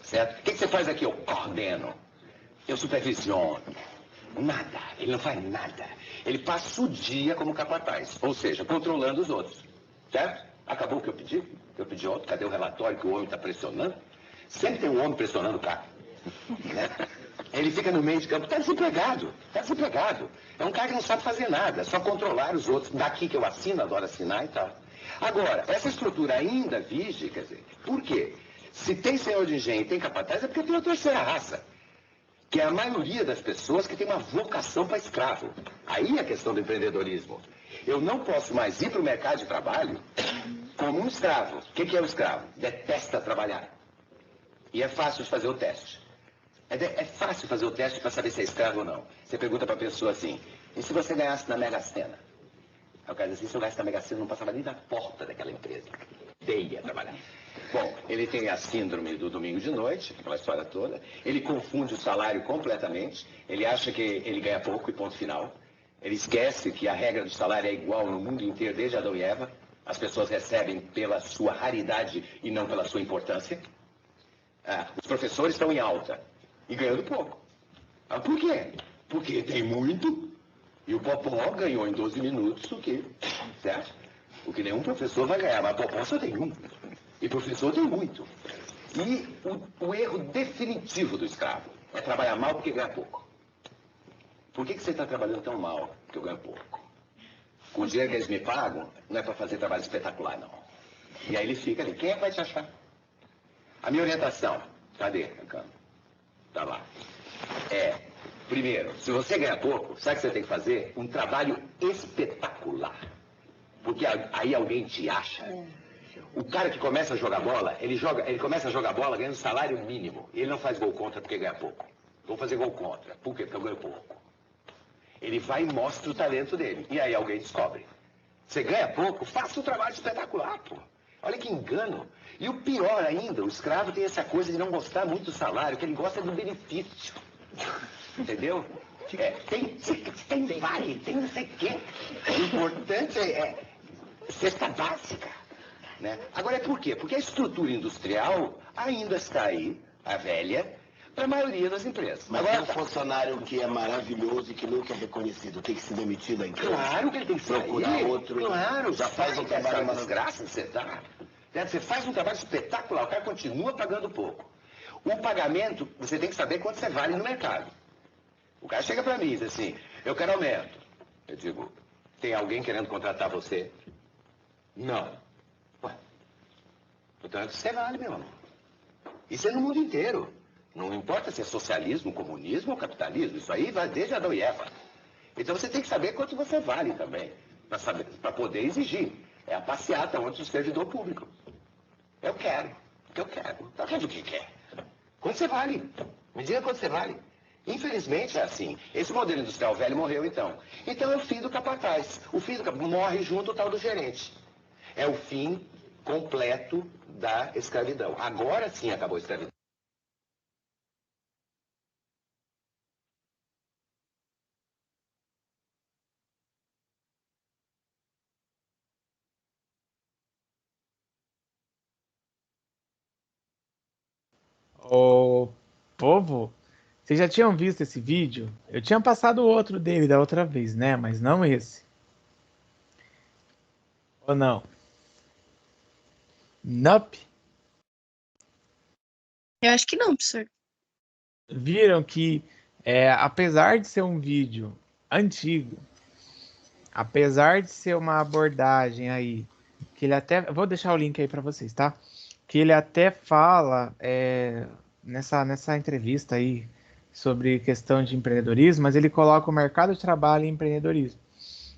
S3: Certo? O que você faz aqui? Eu coordeno. Eu supervisiono. Nada. Ele não faz nada. Ele passa o dia como capataz. Ou seja, controlando os outros. Certo? Acabou o que eu pedi? Eu pedi outro. Cadê o relatório que o homem está pressionando? Sempre tem um homem pressionando o cara. Né? Ele fica no meio de campo. Está desempregado. Está desempregado. É um cara que não sabe fazer nada. Só controlar os outros. Daqui que eu assino, adoro assinar e tal. Agora, essa estrutura ainda vige, quer dizer, por quê? Se tem senhor de engenho e tem capataz, é porque tem uma terceira raça. Que é a maioria das pessoas que tem uma vocação para escravo. Aí é a questão do empreendedorismo. Eu não posso mais ir para o mercado de trabalho como um escravo. O que é o escravo? Detesta trabalhar. E é fácil de fazer o teste. É fácil fazer o teste para saber se é escravo ou não. Você pergunta para a pessoa assim, e se você ganhasse na Mega Sena? Aí o cara diz assim, se eu ganhasse na Mega Sena, eu não passava nem da porta daquela empresa. Odeia trabalhar. Bom, ele tem a síndrome do domingo de noite, aquela história toda. Ele confunde o salário completamente. Ele acha que ele ganha pouco e ponto final. Ele esquece que a regra do salário é igual no mundo inteiro, desde Adão e Eva. As pessoas recebem pela sua raridade e não pela sua importância. Os professores estão em alta e ganhando pouco. Por quê? Porque tem muito e o Popó ganhou em 12 minutos o quê? Certo? O que nenhum professor vai ganhar, mas Popó só tem um. E professor tem muito. E o erro definitivo do escravo é trabalhar mal porque ganha pouco. Por que você está trabalhando tão mal? Porque eu ganho pouco. O dinheiro que eles me pagam não é para fazer trabalho espetacular, não. E aí ele fica ali. Quem é que vai te achar? A minha orientação, cadê, Cano? Tá lá. Primeiro, se você ganha pouco, sabe o que você tem que fazer? Um trabalho espetacular. Porque aí alguém te acha. O cara que começa a jogar bola, ele começa a jogar bola ganhando salário mínimo. Ele não faz gol contra porque ganha pouco. Vou fazer gol contra. Por quê? Porque eu ganho pouco. Ele vai e mostra o talento dele. E aí alguém descobre. Você ganha pouco, faça um trabalho espetacular, pô. Olha que engano. E o pior ainda, o escravo tem essa coisa de não gostar muito do salário, que ele gosta do benefício. Entendeu? Tem vale, tem não sei o quê. O importante é cesta básica. Né? Agora, por quê? Porque a estrutura industrial ainda está aí, a velha, para a maioria das empresas.
S5: Mas agora, um funcionário que é maravilhoso e que nunca é reconhecido, tem que ser demitido da empresa?
S3: Claro que ele tem que
S5: procurar outro.
S3: Claro,
S5: já faz um trabalho
S3: uma desgraça, você tá. Você faz um trabalho espetacular, o cara continua pagando pouco. O pagamento, você tem que saber quanto você vale no mercado. O cara chega para mim e diz assim, eu quero aumento. Eu digo, tem alguém querendo contratar você? Não. Ué, portanto, você vale, meu amor. Isso é no mundo inteiro. Não importa se é socialismo, comunismo ou capitalismo. Isso aí vai desde Adão e Eva. Então você tem que saber quanto você vale também. Para poder exigir. É a passeata onde o servidor público. Eu quero. O que eu quero. Tá vendo o que quer? Quanto você vale? Me diga quanto você vale. Infelizmente é assim. Esse modelo industrial velho morreu então. Então é o fim do capataz. O fim do capataz morre junto o tal do gerente. É o fim completo da escravidão. Agora sim acabou a escravidão.
S1: Ô, povo, vocês já tinham visto esse vídeo? Eu tinha passado o outro dele da outra vez, né? Mas não esse. Ou não? Nope.
S6: Eu acho que não, professor.
S1: Viram que, apesar de ser um vídeo antigo, apesar de ser uma abordagem aí, que ele até... Vou deixar o link aí para vocês, tá? Que ele até fala nessa entrevista aí sobre questão de empreendedorismo, mas ele coloca o mercado de trabalho e empreendedorismo.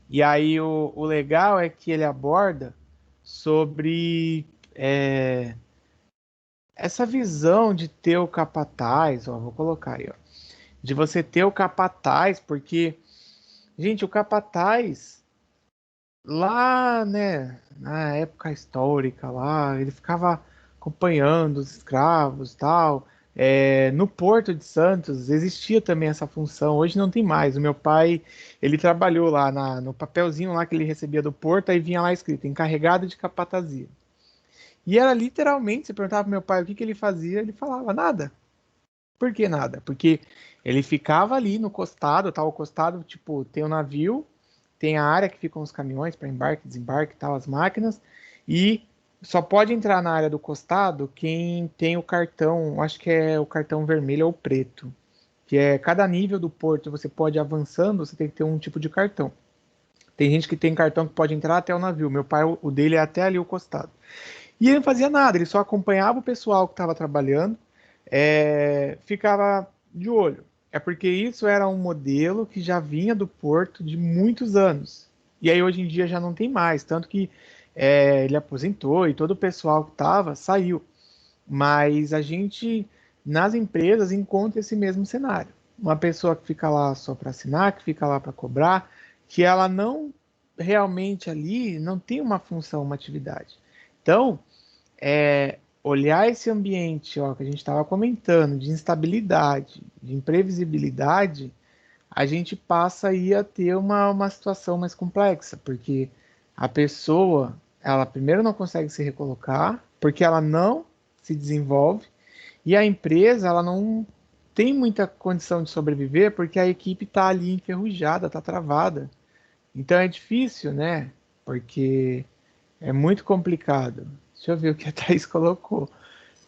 S1: E aí o legal é que ele aborda sobre essa visão de ter o capataz, ó, vou colocar aí, ó, de você ter o capataz, porque, gente, o capataz, lá, né, na época histórica lá, ele ficava acompanhando os escravos e tal. No Porto de Santos existia também essa função, hoje não tem mais. O meu pai, ele trabalhou lá no papelzinho lá que ele recebia do Porto, aí vinha lá escrito, encarregado de capatazia. E era literalmente, você perguntava pro meu pai o que ele fazia, ele falava nada. Por que nada? Porque ele ficava ali no costado, tal, o costado, tipo, tem o navio, tem a área que ficam os caminhões para embarque, desembarque e tal, as máquinas, e só pode entrar na área do costado quem tem o cartão, acho que é o cartão vermelho ou preto, que é cada nível do porto, você pode ir avançando, você tem que ter um tipo de cartão. Tem gente que tem cartão que pode entrar até o navio, meu pai, o dele é até ali o costado. E ele não fazia nada, ele só acompanhava o pessoal que estava trabalhando, ficava de olho. É porque isso era um modelo que já vinha do Porto de muitos anos. E aí hoje em dia já não tem mais, tanto que ele aposentou e todo o pessoal que estava saiu. Mas a gente, nas empresas, encontra esse mesmo cenário. Uma pessoa que fica lá só para assinar, que fica lá para cobrar, que ela não realmente ali não tem uma função, uma atividade. Então, olhar esse ambiente, ó, que a gente estava comentando, de instabilidade, de imprevisibilidade, a gente passa aí a ter uma situação mais complexa, porque a pessoa, ela primeiro não consegue se recolocar, porque ela não se desenvolve, e a empresa, ela não tem muita condição de sobreviver, porque a equipe está ali enferrujada, está travada. Então é difícil, né? Porque é muito complicado. Deixa eu ver o que a Thaís colocou.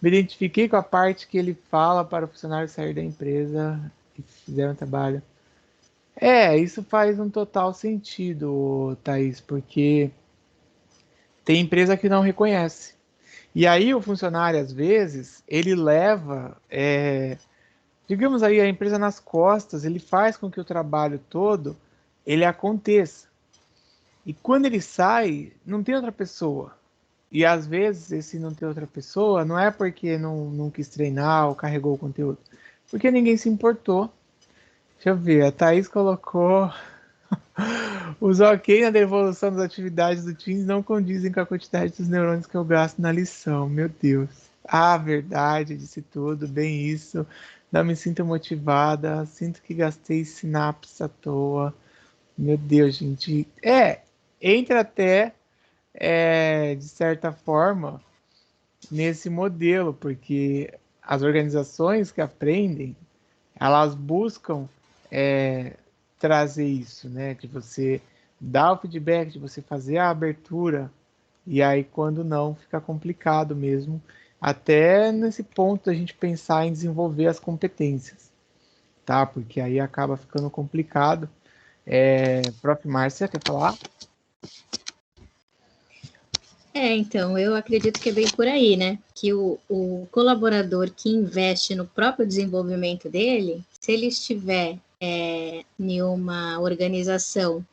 S1: Me identifiquei com a parte que ele fala para o funcionário sair da empresa e fizer um trabalho. Isso faz um total sentido, Thaís, porque tem empresa que não reconhece. E aí o funcionário, às vezes, ele leva, digamos aí, a empresa nas costas, ele faz com que o trabalho todo ele aconteça. E quando ele sai, não tem outra pessoa. E às vezes esse não ter outra pessoa não é porque não quis treinar ou carregou o conteúdo, porque ninguém se importou. Deixa eu ver, a Thaís colocou os ok na devolução das atividades do Teams não condizem com a quantidade dos neurônios que eu gasto na lição. Meu Deus. Ah, verdade, disse tudo, bem isso. Não me sinto motivada, sinto que gastei sinapses à toa. Meu Deus, gente. Entra até, de certa forma, nesse modelo, porque as organizações que aprendem, elas buscam trazer isso, né? De você dar o feedback, de você fazer a abertura, e aí quando não, fica complicado mesmo, até nesse ponto da gente pensar em desenvolver as competências, tá? Porque aí acaba ficando complicado. Prof. Márcia, quer falar?
S2: Então, eu acredito que é bem por aí, né? Que o colaborador que investe no próprio desenvolvimento dele, se ele estiver em uma organização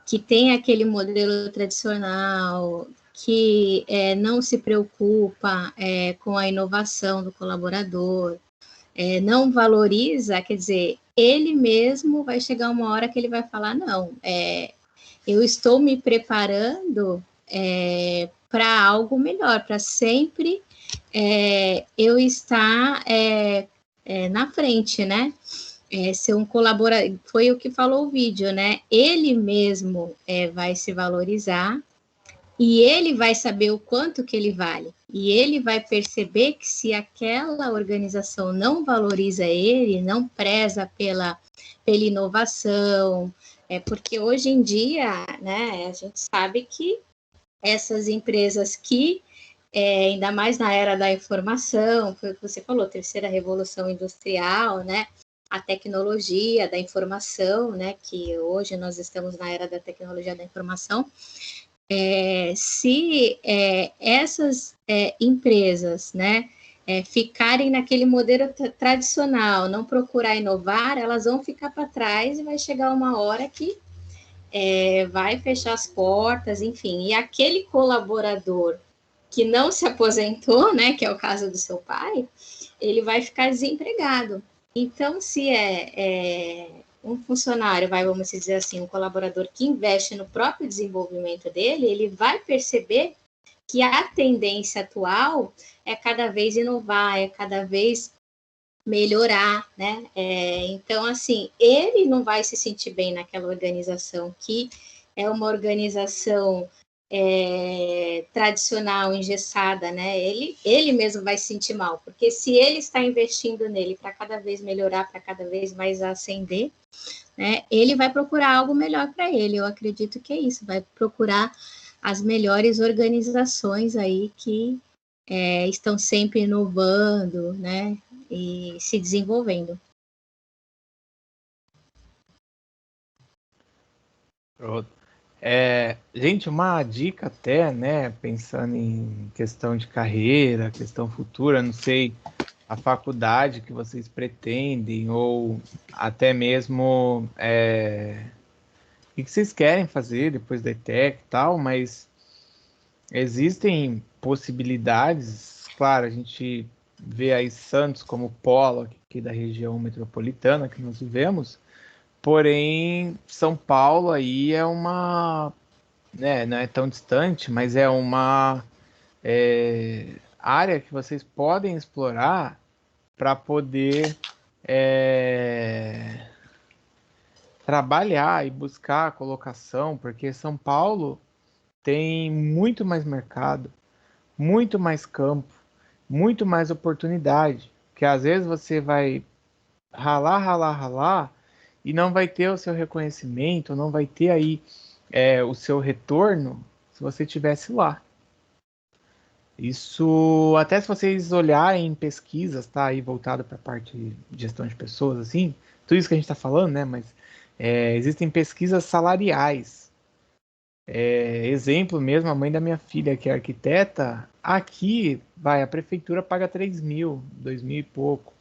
S2: que tem aquele modelo tradicional, que não se preocupa com a inovação do colaborador, não valoriza, quer dizer, ele mesmo vai chegar uma hora que ele vai falar, não, eu estou me preparando para algo melhor, para sempre eu estar na frente, né? Ser um colaborador, foi o que falou o vídeo, né? Ele mesmo vai se valorizar e ele vai saber o quanto que ele vale. E ele vai perceber que se aquela organização não valoriza ele, não preza pela inovação, porque hoje em dia, né, a gente sabe que essas empresas que, ainda mais na era da informação, foi o que você falou, terceira revolução industrial, né, a tecnologia da informação, né, que hoje nós estamos na era da tecnologia da informação, se essas empresas, né, ficarem naquele modelo tradicional, não procurar inovar, elas vão ficar para trás e vai chegar uma hora que vai fechar as portas, enfim. E aquele colaborador que não se aposentou, né, que é o caso do seu pai, ele vai ficar desempregado. Então, se um funcionário, vamos dizer assim, um colaborador que investe no próprio desenvolvimento dele, ele vai perceber que a tendência atual é cada vez inovar, é cada vez melhorar, né? Então, assim, ele não vai se sentir bem naquela organização que é uma organização tradicional, engessada, né? Ele mesmo vai se sentir mal, porque se ele está investindo nele para cada vez melhorar, para cada vez mais ascender, né? Ele vai procurar algo melhor para ele. Eu acredito que é isso, vai procurar as melhores organizações aí que estão sempre inovando, né? E se desenvolvendo.
S1: Pronto. Gente, uma dica até, né, pensando em questão de carreira, questão futura, não sei a faculdade que vocês pretendem, ou até mesmo o que vocês querem fazer depois da ETEC e tal, mas existem possibilidades, claro, a gente vê aí Santos como polo aqui da região metropolitana que nós vivemos, porém São Paulo aí é uma, né, não é tão distante, mas é uma área que vocês podem explorar para poder trabalhar e buscar a colocação, porque São Paulo tem muito mais mercado, muito mais campo, muito mais oportunidade, que às vezes você vai ralar, ralar, ralar e não vai ter o seu reconhecimento, não vai ter aí o seu retorno se você tivesse lá. Isso, até se vocês olharem em pesquisas, tá aí voltado para a parte de gestão de pessoas, assim, tudo isso que a gente está falando, né? Mas existem pesquisas salariais. Exemplo mesmo, a mãe da minha filha, que é arquiteta, aqui, a prefeitura paga 3 mil, 2 mil e pouco.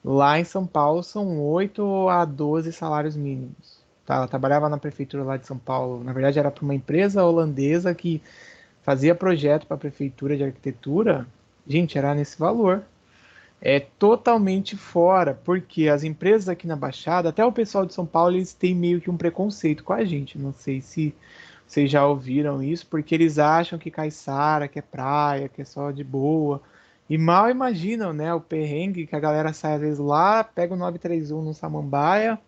S1: Lá em São Paulo são 8 a 12 salários mínimos. Tá? Ela trabalhava na prefeitura lá de São Paulo. Na verdade, era para uma empresa holandesa que fazia projeto para a prefeitura de arquitetura. Gente, era nesse valor. É totalmente fora, porque as empresas aqui na Baixada, até o pessoal de São Paulo, eles têm meio que um preconceito com a gente. Não sei se vocês já ouviram isso, porque eles acham que Caiçara, que é praia, que é só de boa. E mal imaginam, né, o perrengue que a galera sai às vezes lá, pega o 931 no Samambaia,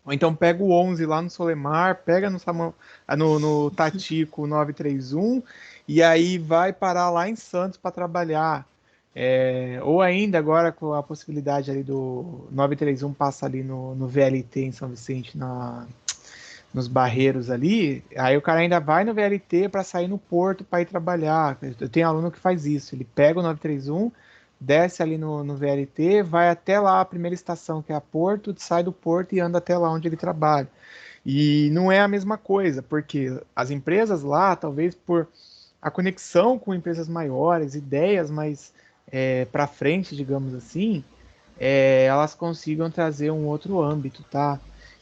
S1: ou então pega o 11 lá no Solemar, pega no Tatico o 931, e aí vai parar lá em Santos para trabalhar. Ou ainda agora com a possibilidade ali do 931 passa ali no VLT em São Vicente, nos Barreiros ali, aí o cara ainda vai no VLT para sair no porto para ir trabalhar. Eu tenho aluno que faz isso, ele pega o 931, desce ali no VLT, vai até lá a primeira estação, que é a Porto, sai do porto e anda até lá onde ele trabalha. E não é a mesma coisa, porque as empresas lá, talvez por a conexão com empresas maiores, ideias mais para frente, digamos assim, elas consigam trazer um outro âmbito, tá?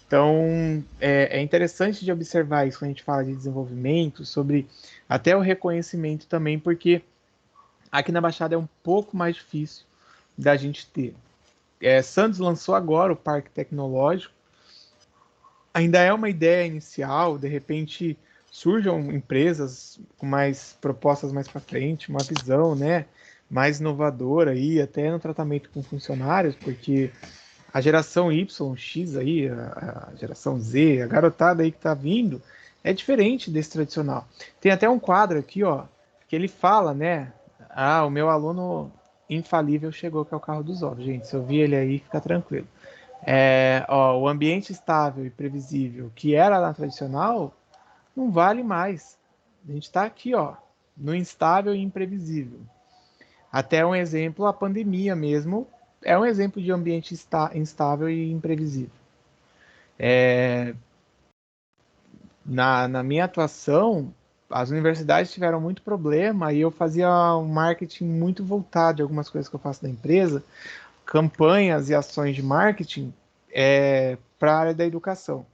S1: Então, é interessante de observar isso quando a gente fala de desenvolvimento, sobre até o reconhecimento também, porque aqui na Baixada é um pouco mais difícil da gente ter. Santos lançou agora o Parque Tecnológico, ainda é uma ideia inicial, de repente surjam empresas com mais propostas mais para frente, uma visão, né, mais inovadora aí, até no tratamento com funcionários, porque a geração Y, X aí, a geração Z, a garotada aí que tá vindo, é diferente desse tradicional. Tem até um quadro aqui, ó, que ele fala, né, o meu aluno infalível chegou, que é o carro dos ovos. Gente, se eu vi ele aí, fica tranquilo. O ambiente estável e previsível que era na tradicional não vale mais. A gente está aqui, ó, no instável e imprevisível. Até um exemplo, a pandemia mesmo é um exemplo de ambiente instável e imprevisível. Na minha atuação, as universidades tiveram muito problema e eu fazia um marketing muito voltado de algumas coisas que eu faço da empresa, campanhas e ações de marketing para a área da educação.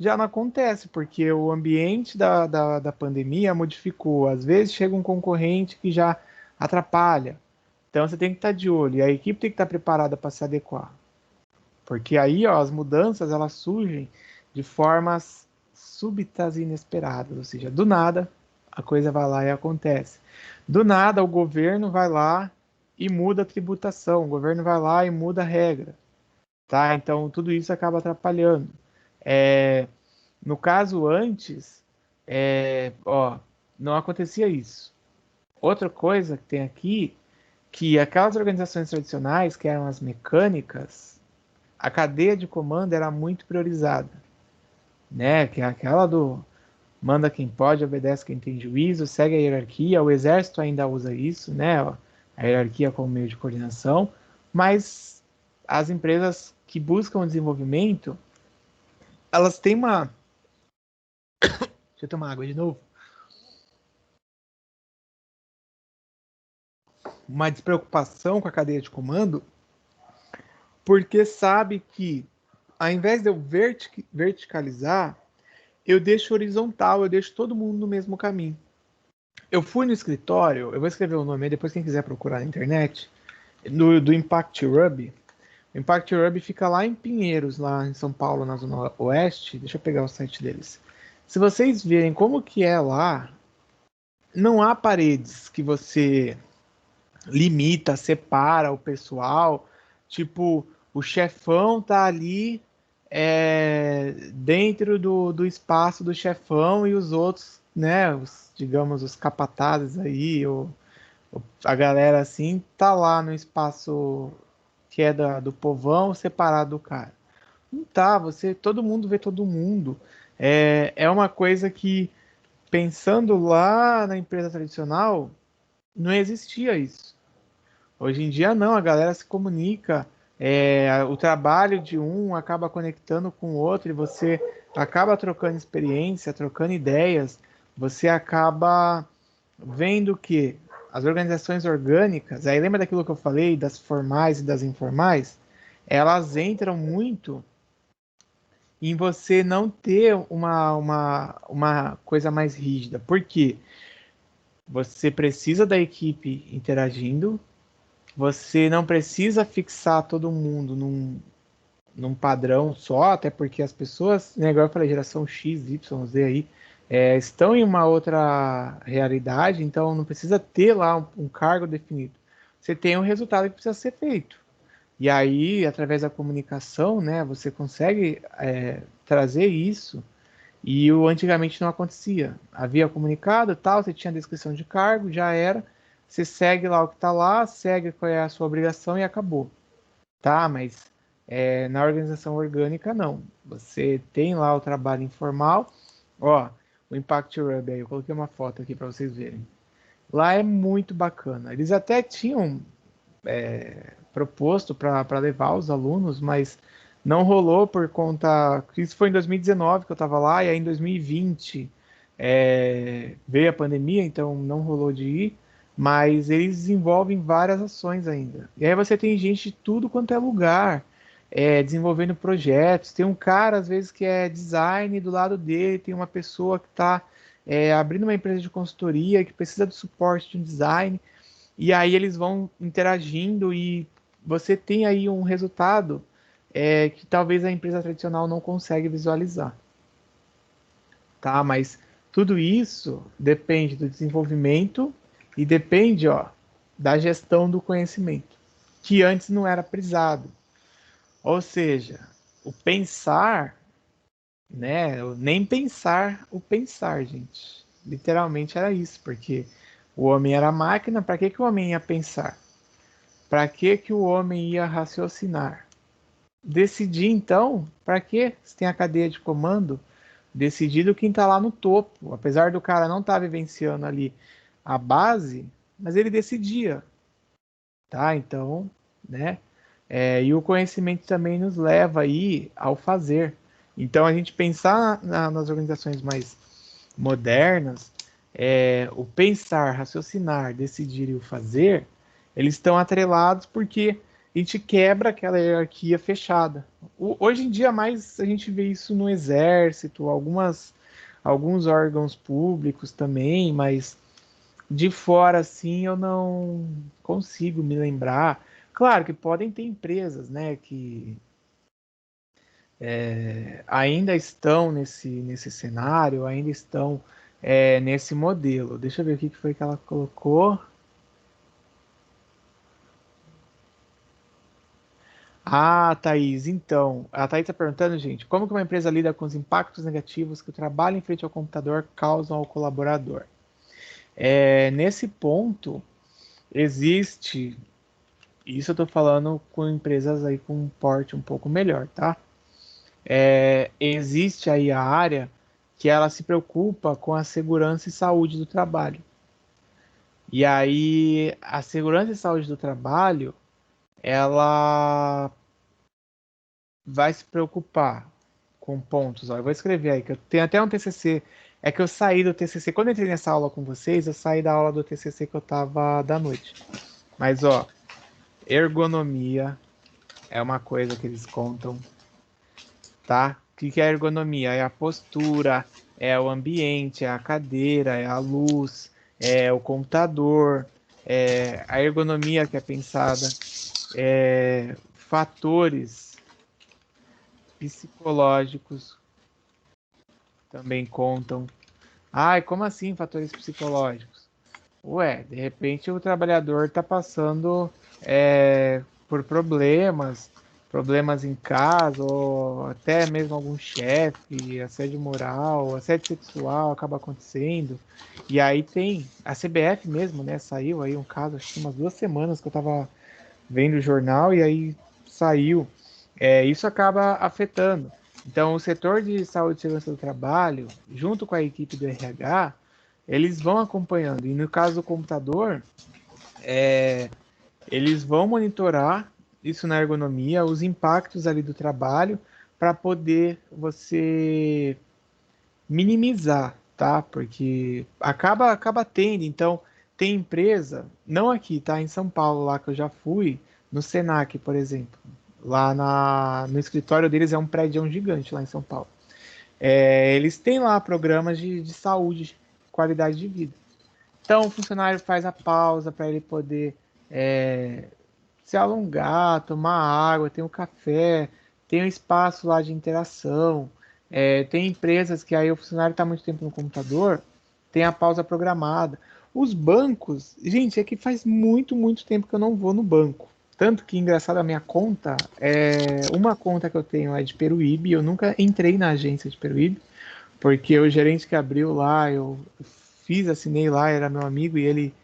S1: já não acontece, porque o ambiente da pandemia modificou. Às vezes chega um concorrente que já atrapalha. Então você tem que estar de olho, e a equipe tem que estar preparada para se adequar. Porque aí, ó, as mudanças elas surgem de formas súbitas e inesperadas, ou seja, do nada a coisa vai lá e acontece. Do nada o governo vai lá e muda a tributação, o governo vai lá e muda a regra, tá? Então tudo isso acaba atrapalhando. No caso antes, ó, não acontecia isso. Outra coisa que tem aqui, que aquelas organizações tradicionais, que eram as mecânicas, a cadeia de comando era muito priorizada, né? Que é aquela do manda quem pode, obedece quem tem juízo, segue a hierarquia. O exército ainda usa isso, né? A hierarquia como meio de coordenação, mas as empresas que buscam desenvolvimento, elas têm uma... Deixa eu tomar água de novo. Uma despreocupação com a cadeia de comando, porque sabe que, ao invés de eu verticalizar, eu deixo horizontal, eu deixo todo mundo no mesmo caminho. Eu fui no escritório, eu vou escrever o nome aí, depois quem quiser procurar na internet, do Impact Hub. O Impact Hub fica lá em Pinheiros, lá em São Paulo, na Zona Oeste. Deixa eu pegar o site deles. Se vocês verem como que é lá, não há paredes que você limita, separa o pessoal. Tipo, o chefão tá ali dentro do espaço do chefão e os outros, né, digamos, os capatazes aí, a galera assim, tá lá no espaço que é do povão, separado do cara. Não tá, todo mundo vê todo mundo. É uma coisa que, pensando lá na empresa tradicional, não existia isso. Hoje em dia não, a galera se comunica, o trabalho de um acaba conectando com o outro e você acaba trocando experiência, trocando ideias, você acaba vendo que as organizações orgânicas, aí lembra daquilo que eu falei, das formais e das informais, elas entram muito em você não ter uma coisa mais rígida. Por quê? Você precisa da equipe interagindo, você não precisa fixar todo mundo num padrão só, até porque as pessoas, né, agora eu falei, geração X, Y, Z aí, estão em uma outra realidade, então não precisa ter lá um cargo definido. Você tem um resultado que precisa ser feito. E aí, através da comunicação, né, você consegue trazer isso. E antigamente não acontecia. Havia comunicado, tal, você tinha a descrição de cargo, já era. Você segue lá o que está lá, segue qual é a sua obrigação e acabou. Tá, mas na organização orgânica, não. Você tem lá o trabalho informal. Ó, o Impact Hub aí, eu coloquei uma foto aqui para vocês verem. Lá é muito bacana. Eles até tinham proposto para levar os alunos, mas não rolou por conta... Isso foi em 2019 que eu estava lá, e aí em 2020 veio a pandemia, então não rolou de ir, mas eles desenvolvem várias ações ainda. E aí você tem gente de tudo quanto é lugar, desenvolvendo projetos. Tem um cara, às vezes, que é design, do lado dele tem uma pessoa que está abrindo uma empresa de consultoria, que precisa do suporte de um design, e aí eles vão interagindo e você tem aí um resultado que talvez a empresa tradicional não consegue visualizar. Tá? Mas tudo isso depende do desenvolvimento e depende, ó, da gestão do conhecimento, que antes não era prisado. Ou seja, o pensar, né? Nem pensar o pensar, gente. Literalmente era isso, porque o homem era máquina, para que o homem ia pensar? Para que o homem ia raciocinar? Decidir, então, para que se tem a cadeia de comando? Decidido quem está lá no topo. Apesar do cara não estar vivenciando ali a base, mas ele decidia. Tá? Então, né? E o conhecimento também nos leva aí ao fazer. Então, a gente pensar nas organizações mais modernas, o pensar, raciocinar, decidir e o fazer, eles estão atrelados porque a gente quebra aquela hierarquia fechada, Hoje em dia, mais a gente vê isso no exército, alguns órgãos públicos também, mas de fora, assim, eu não consigo me lembrar. Claro que podem ter empresas, né, que ainda estão nesse cenário, ainda estão nesse modelo. Deixa eu ver o que foi que ela colocou. Ah, Thaís, então, a Thaís está perguntando, gente, como que uma empresa lida com os impactos negativos que o trabalho em frente ao computador causam ao colaborador? Nesse ponto, existe, isso eu estou falando com empresas aí com um porte um pouco melhor, tá? Existe aí a área que ela se preocupa com a segurança e saúde do trabalho. E aí, a segurança e saúde do trabalho, ela vai se preocupar com pontos. Ó, eu vou escrever aí, que eu tenho até um TCC. É que eu saí do TCC. Quando eu entrei nessa aula com vocês, eu saí da aula do TCC que eu tava da noite. Mas, ó, ergonomia é uma coisa que eles contam, tá? O que é ergonomia? É a postura, é o ambiente, é a cadeira, é a luz, é o computador, é a ergonomia que é pensada, fatores psicológicos também contam. Ai, como assim fatores psicológicos? Ué, de repente o trabalhador está passando por problemas em casa, ou até mesmo algum chefe, assédio moral, assédio sexual acaba acontecendo. E aí tem a CBF mesmo, né? Saiu aí um caso, acho que umas 2 semanas que eu estava vendo o jornal e aí saiu. Isso acaba afetando. Então, o setor de saúde e segurança do trabalho, junto com a equipe do RH, eles vão acompanhando. E no caso do computador, eles vão monitorar isso na ergonomia, os impactos ali do trabalho, para poder você minimizar, tá? Porque acaba tendo. Então, tem empresa, não aqui, tá? Em São Paulo, lá que eu já fui, no Senac, por exemplo. Lá no escritório deles é um prédio gigante lá em São Paulo. Eles têm lá programas de saúde, qualidade de vida. Então, o funcionário faz a pausa para ele poder se alongar, tomar água, tem o café, tem o espaço lá de interação. Tem empresas que aí o funcionário está muito tempo no computador, tem a pausa programada. Os bancos, gente, é que faz muito, muito tempo que eu não vou no banco. Tanto que, engraçado, a minha conta, uma conta que eu tenho é de Peruíbe, eu nunca entrei na agência de Peruíbe, porque o gerente que abriu lá, eu assinei lá, era meu amigo, e ele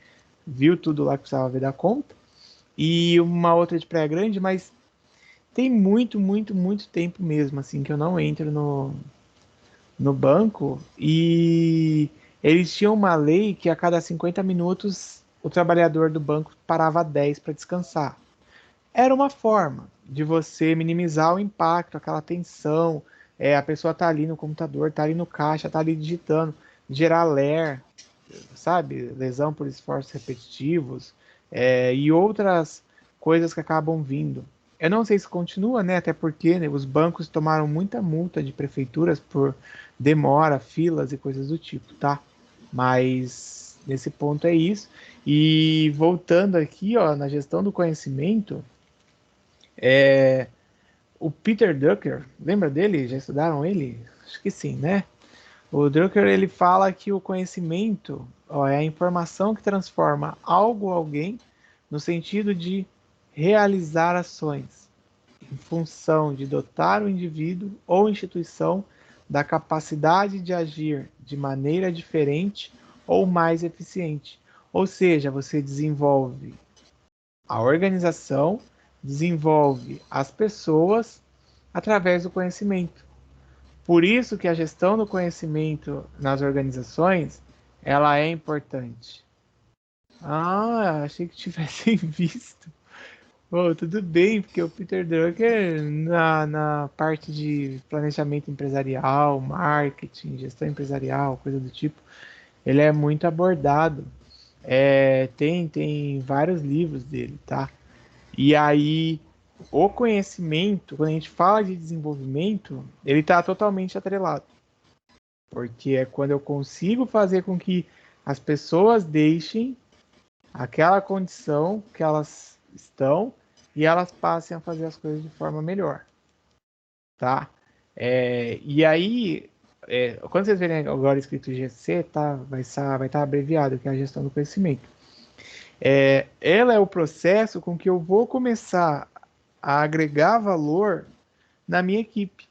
S1: viu tudo lá que precisava ver da conta. E uma outra de Praia Grande, mas tem muito, muito, muito tempo mesmo, assim, que eu não entro no banco. E eles tinham uma lei que a cada 50 minutos o trabalhador do banco parava 10 para descansar. Era uma forma de você minimizar o impacto, aquela tensão. A pessoa tá ali no computador, tá ali no caixa, tá ali digitando, gerar LER, sabe? Lesão por esforços repetitivos, e outras coisas que acabam vindo. Eu não sei se continua, né? Até porque, né, os bancos tomaram muita multa de prefeituras por demora, filas e coisas do tipo, tá? Mas nesse ponto é isso. E voltando aqui, ó, na gestão do conhecimento, o Peter Drucker, lembra dele? Já estudaram ele? Acho que sim, né? O Drucker ele fala que o conhecimento é a informação que transforma algo ou alguém no sentido de realizar ações, em função de dotar o indivíduo ou instituição da capacidade de agir de maneira diferente ou mais eficiente. Ou seja, você desenvolve a organização, desenvolve as pessoas através do conhecimento. Por isso que a gestão do conhecimento nas organizações, ela é importante. Ah, achei que tivessem visto. Oh, tudo bem, porque o Peter Drucker, na parte de planejamento empresarial, marketing, gestão empresarial, coisa do tipo, ele é muito abordado. Tem vários livros dele, tá? E aí, o conhecimento, quando a gente fala de desenvolvimento, ele está totalmente atrelado. Porque é quando eu consigo fazer com que as pessoas deixem aquela condição que elas estão e elas passem a fazer as coisas de forma melhor, tá? E aí, quando vocês verem agora escrito GC, tá? Vai estar abreviado, que é a gestão do conhecimento. Ela é o processo com que eu vou começar a agregar valor na minha equipe.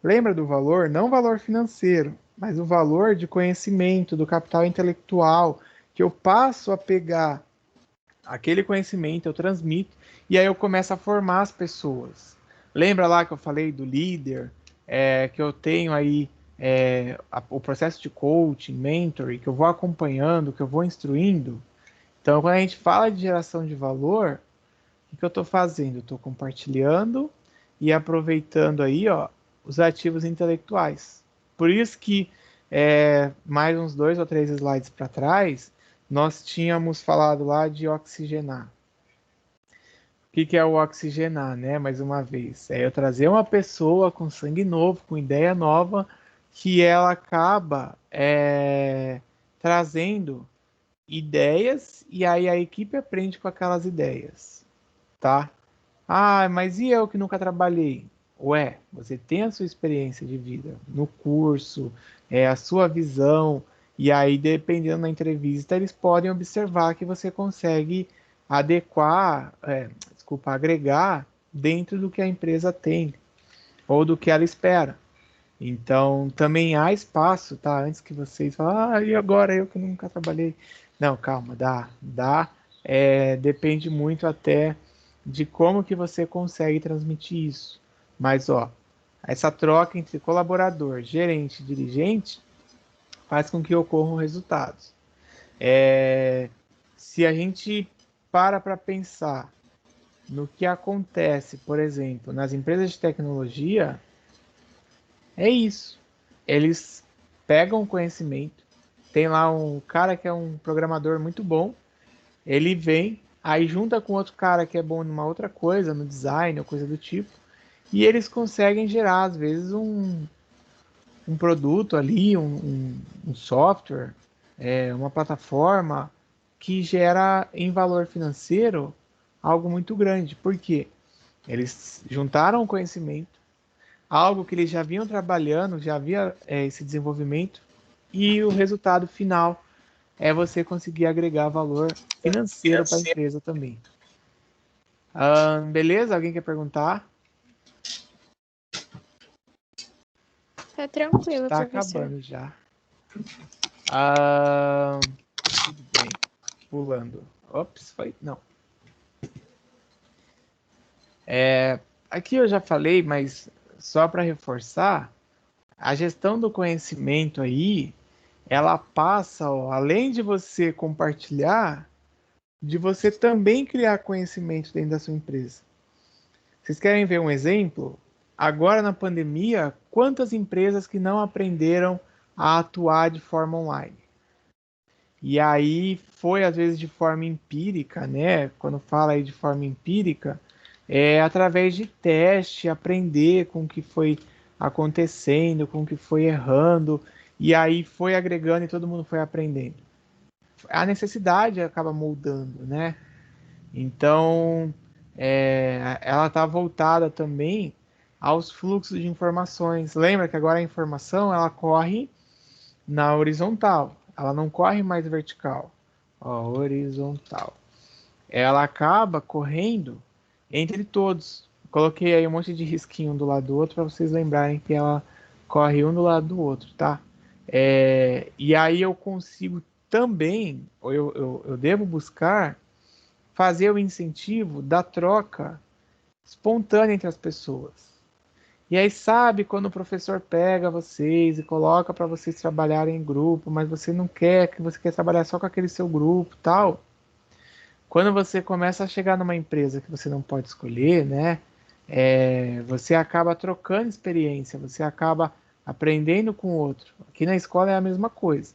S1: Lembra do valor? Não o valor financeiro, mas o valor de conhecimento, do capital intelectual, que eu passo a pegar aquele conhecimento, eu transmito, e aí eu começo a formar as pessoas. Lembra lá que eu falei do líder, que eu tenho aí o processo de coaching, mentoring, que eu vou acompanhando, que eu vou instruindo? Então, quando a gente fala de geração de valor, o que eu estou fazendo? Eu estou compartilhando e aproveitando aí, ó, os ativos intelectuais. Por isso que, mais uns 2 ou 3 slides para trás, nós tínhamos falado lá de oxigenar. O que é o oxigenar, né? Mais uma vez, é eu trazer uma pessoa com sangue novo, com ideia nova, que ela acaba trazendo ideias e aí a equipe aprende com aquelas ideias, tá? Ah, mas e eu que nunca trabalhei? Ué, você tem a sua experiência de vida no curso, a sua visão, e aí, dependendo da entrevista, eles podem observar que você consegue adequar, agregar dentro do que a empresa tem, ou do que ela espera. Então, também há espaço, tá? Antes que vocês falem, e agora eu que nunca trabalhei. Não, calma, dá. Depende muito até de como que você consegue transmitir isso. Mas, ó, essa troca entre colaborador, gerente e dirigente faz com que ocorram resultados. Se a gente para pensar no que acontece, por exemplo, nas empresas de tecnologia, é isso. Eles pegam o conhecimento, tem lá um cara que é um programador muito bom, ele vem, aí junta com outro cara que é bom numa outra coisa, no design ou coisa do tipo, e eles conseguem gerar, às vezes, um produto ali, um software, uma plataforma que gera em valor financeiro algo muito grande. Por quê? Eles juntaram o conhecimento, algo que eles já vinham trabalhando, já havia esse desenvolvimento, e o resultado final é você conseguir agregar valor financeiro para a empresa também. Beleza? Alguém quer perguntar?
S6: Tá tranquilo,
S1: Tá
S6: professor.
S1: acabando já. Tudo bem. Pulando. Ops, foi? Não. Aqui eu já falei, mas só para reforçar, a gestão do conhecimento aí, ela passa, ó, além de você compartilhar, de você também criar conhecimento dentro da sua empresa. Vocês querem ver um exemplo? Agora na pandemia, quantas empresas que não aprenderam a atuar de forma online? E aí foi às vezes de forma empírica, né? Quando fala aí de forma empírica, através de teste, aprender com o que foi acontecendo, com o que foi errando, e aí foi agregando e todo mundo foi aprendendo. A necessidade acaba moldando, né? Então, ela está voltada também aos fluxos de informações. Lembra que agora a informação ela corre na horizontal, ela não corre mais vertical. Ó, horizontal. Ela acaba correndo entre todos. Coloquei aí um monte de risquinho do lado do outro para vocês lembrarem que ela corre um do lado do outro, tá? E aí eu consigo também, ou eu devo buscar fazer o incentivo da troca espontânea entre as pessoas. E aí, sabe, quando o professor pega vocês e coloca para vocês trabalharem em grupo, mas você não quer, que você quer trabalhar só com aquele seu grupo, tal. Quando você começa a chegar numa empresa que você não pode escolher, né? Você acaba trocando experiência, você acaba aprendendo com o outro. Aqui na escola é a mesma coisa.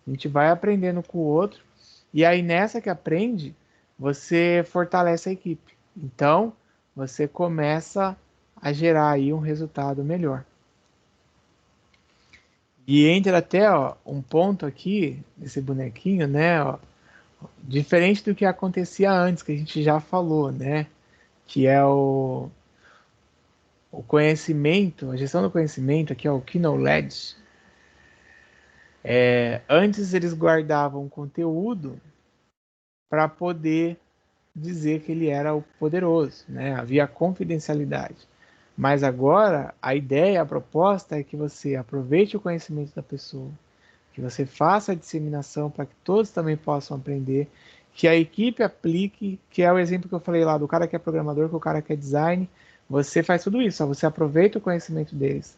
S1: A gente vai aprendendo com o outro, e aí nessa que aprende, você fortalece a equipe. Então, você começa a gerar aí um resultado melhor. E entra até, ó, um ponto aqui, nesse bonequinho, né, ó, diferente do que acontecia antes, que a gente já falou, né, que é o conhecimento, a gestão do conhecimento, aqui é o Knowledge. Antes eles guardavam conteúdo para poder dizer que ele era o poderoso, né? Havia confidencialidade. Mas agora a ideia, a proposta é que você aproveite o conhecimento da pessoa, que você faça a disseminação para que todos também possam aprender, que a equipe aplique, que é o exemplo que eu falei lá do cara que é programador, com o cara que é design. Você faz tudo isso, ó, você aproveita o conhecimento deles,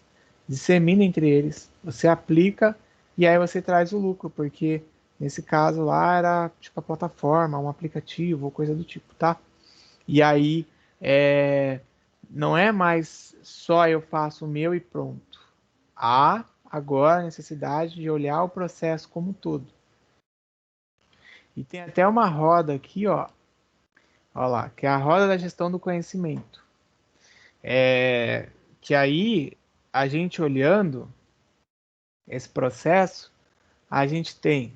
S1: dissemina entre eles, você aplica e aí você traz o lucro, porque nesse caso lá era tipo a plataforma, um aplicativo ou coisa do tipo, tá? E aí não é mais só eu faço o meu e pronto. Há agora a necessidade de olhar o processo como um todo. E tem até uma roda aqui, ó lá, que é a roda da gestão do conhecimento. Que aí, a gente olhando esse processo, a gente tem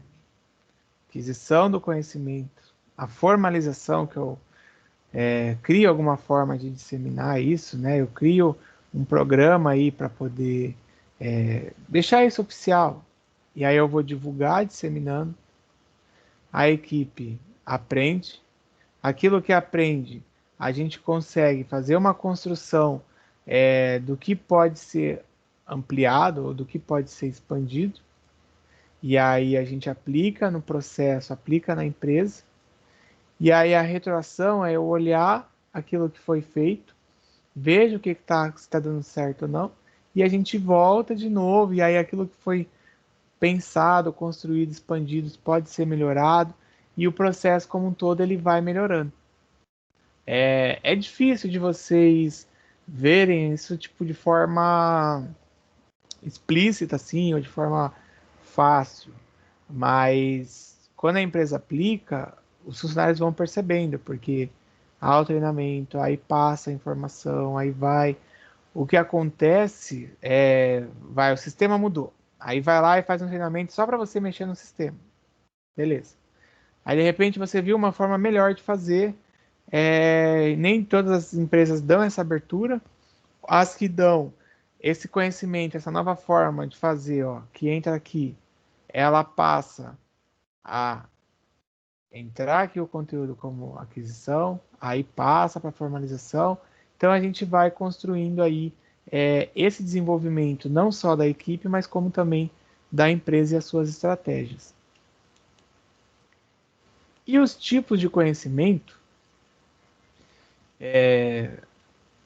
S1: aquisição do conhecimento, a formalização, que eu crio alguma forma de disseminar isso, né? Eu crio um programa aí para poder deixar isso oficial. E aí eu vou divulgar, disseminando. A equipe aprende. Aquilo que aprende, a gente consegue fazer uma construção do que pode ser ampliado ou do que pode ser expandido. E aí a gente aplica no processo, aplica na empresa. E aí a retroação é eu olhar aquilo que foi feito, vejo o que está se tá dando certo ou não, e a gente volta de novo, e aí aquilo que foi pensado, construído, expandido pode ser melhorado, e o processo como um todo ele vai melhorando. É difícil de vocês verem isso tipo de forma explícita assim, ou de forma fácil, mas quando a empresa aplica, os funcionários vão percebendo, porque há o treinamento, aí passa a informação, aí vai. O que acontece o sistema mudou. Aí vai lá e faz um treinamento só para você mexer no sistema. Beleza. Aí de repente você viu uma forma melhor de fazer. Nem todas as empresas dão essa abertura. As que dão esse conhecimento, essa nova forma de fazer, ó, que entra aqui, ela passa a entrar aqui o conteúdo como aquisição, aí passa para formalização. Então a gente vai construindo aí esse desenvolvimento não só da equipe, mas como também da empresa e as suas estratégias. E os tipos de conhecimento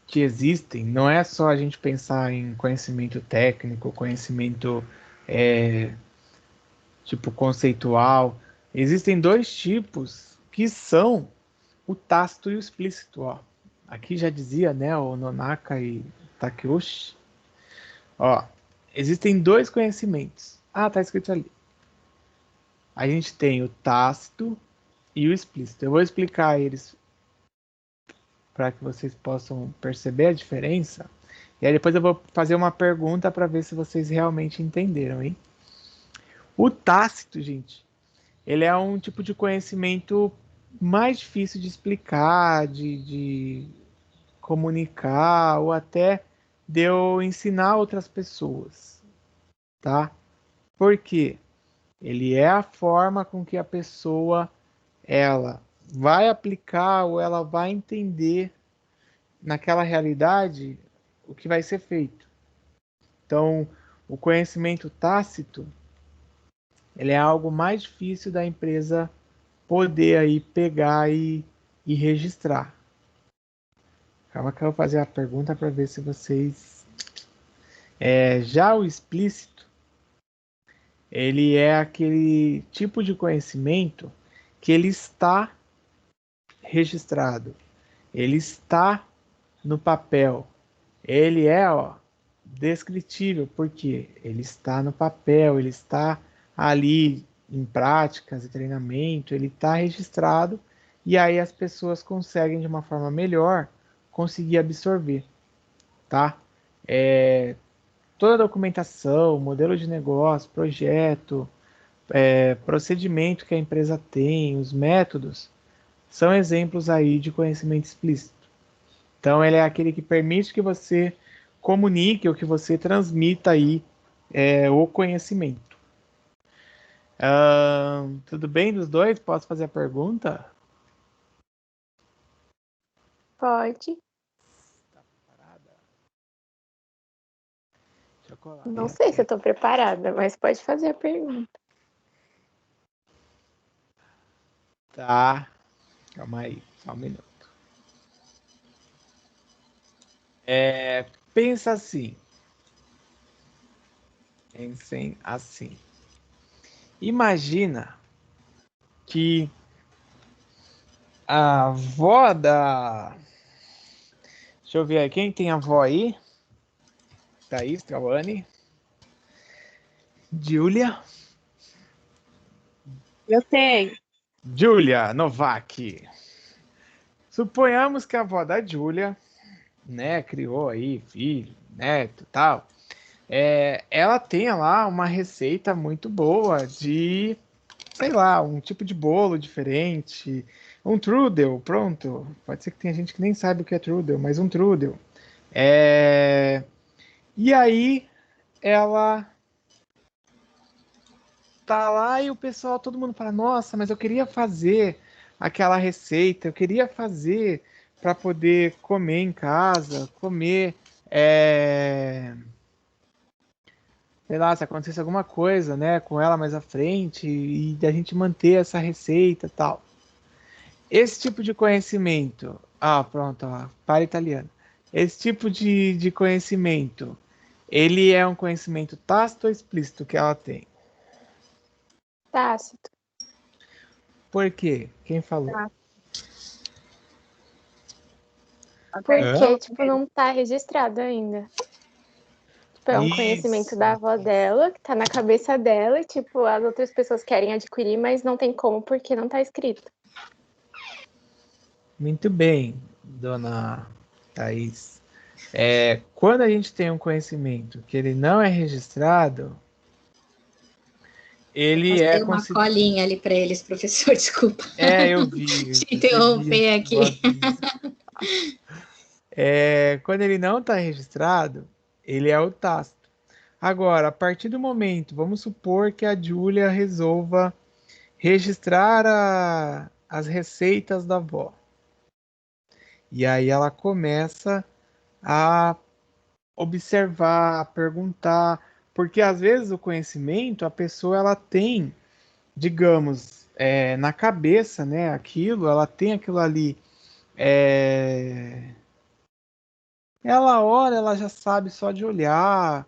S1: que existem, não é só a gente pensar em conhecimento técnico, conhecimento tipo conceitual. Existem dois tipos que são o tácito e o explícito. Ó. Aqui já dizia, né, o Nonaka e Takeuchi. Ó, existem dois conhecimentos. Ah, tá escrito ali. A gente tem o tácito e o explícito. Eu vou explicar eles para que vocês possam perceber a diferença. E aí depois eu vou fazer uma pergunta para ver se vocês realmente entenderam, hein? O tácito, gente, ele é um tipo de conhecimento mais difícil de explicar, de comunicar, ou até de eu ensinar outras pessoas, tá? Por quê? Ele é a forma com que a pessoa ela vai aplicar ou ela vai entender naquela realidade o que vai ser feito. Então, o conhecimento tácito, ele é algo mais difícil da empresa poder aí pegar e registrar. Calma que eu vou fazer a pergunta para ver se vocês... já o explícito, ele é aquele tipo de conhecimento que ele está registrado, ele está no papel, ele é descritível, porque ele está no papel, ele está ali em práticas e treinamento, ele está registrado, e aí as pessoas conseguem de uma forma melhor conseguir absorver, tá? Toda a documentação, modelo de negócio, projeto, procedimento que a empresa tem, os métodos, são exemplos aí de conhecimento explícito. Então, ele é aquele que permite que você comunique ou que você transmita aí o conhecimento. Tudo bem dos dois? Posso fazer a pergunta?
S6: Pode.
S1: Deixa eu colar
S6: Não
S1: aqui.
S6: sei se eu tô preparada, mas pode fazer a pergunta.
S1: Tá. Calma aí, só um minuto. Pensa assim. Pensem assim. Imagina que a avó da... Deixa eu ver aí, quem tem avó aí? Thaís, Cauane? Júlia?
S6: Eu tenho.
S1: Júlia Novak. Suponhamos que a avó da Júlia, né, criou aí filho, neto e tal. Ela tenha lá uma receita muito boa de, sei lá, um tipo de bolo diferente, um trudel, pronto. Pode ser que tenha gente que nem sabe o que é trudel, mas um trudel. E aí ela tá lá e o pessoal, todo mundo fala, nossa, mas eu queria fazer aquela receita, eu queria fazer para poder comer em casa, comer, sei lá, se acontecesse alguma coisa, né, com ela mais à frente e da gente manter essa receita e tal. Esse tipo de conhecimento, pronto, para italiano. Esse tipo de conhecimento, ele é um conhecimento tácito ou explícito que ela tem?
S6: Tácito.
S1: Por quê? Quem falou?
S6: Porque, tipo, não tá registrado ainda. Tipo, é um conhecimento
S1: Isso.
S6: da avó dela, que tá na cabeça dela, e, tipo, as outras pessoas querem adquirir, mas não tem como, porque não tá escrito.
S1: Muito bem, dona Thaís. Quando a gente tem um conhecimento que ele não é registrado, ele é
S2: Passei uma
S1: considerado.
S2: colinha ali para eles, professor, desculpa.
S1: Eu vi.
S2: Te interromper aqui.
S1: Quando ele não está registrado, ele é o tácito. Agora, a partir do momento, vamos supor que a Júlia resolva registrar as receitas da avó. E aí ela começa a observar, a perguntar, porque às vezes o conhecimento, a pessoa ela tem, digamos, na cabeça, né, aquilo, ela tem aquilo ali, ela olha, ela já sabe só de olhar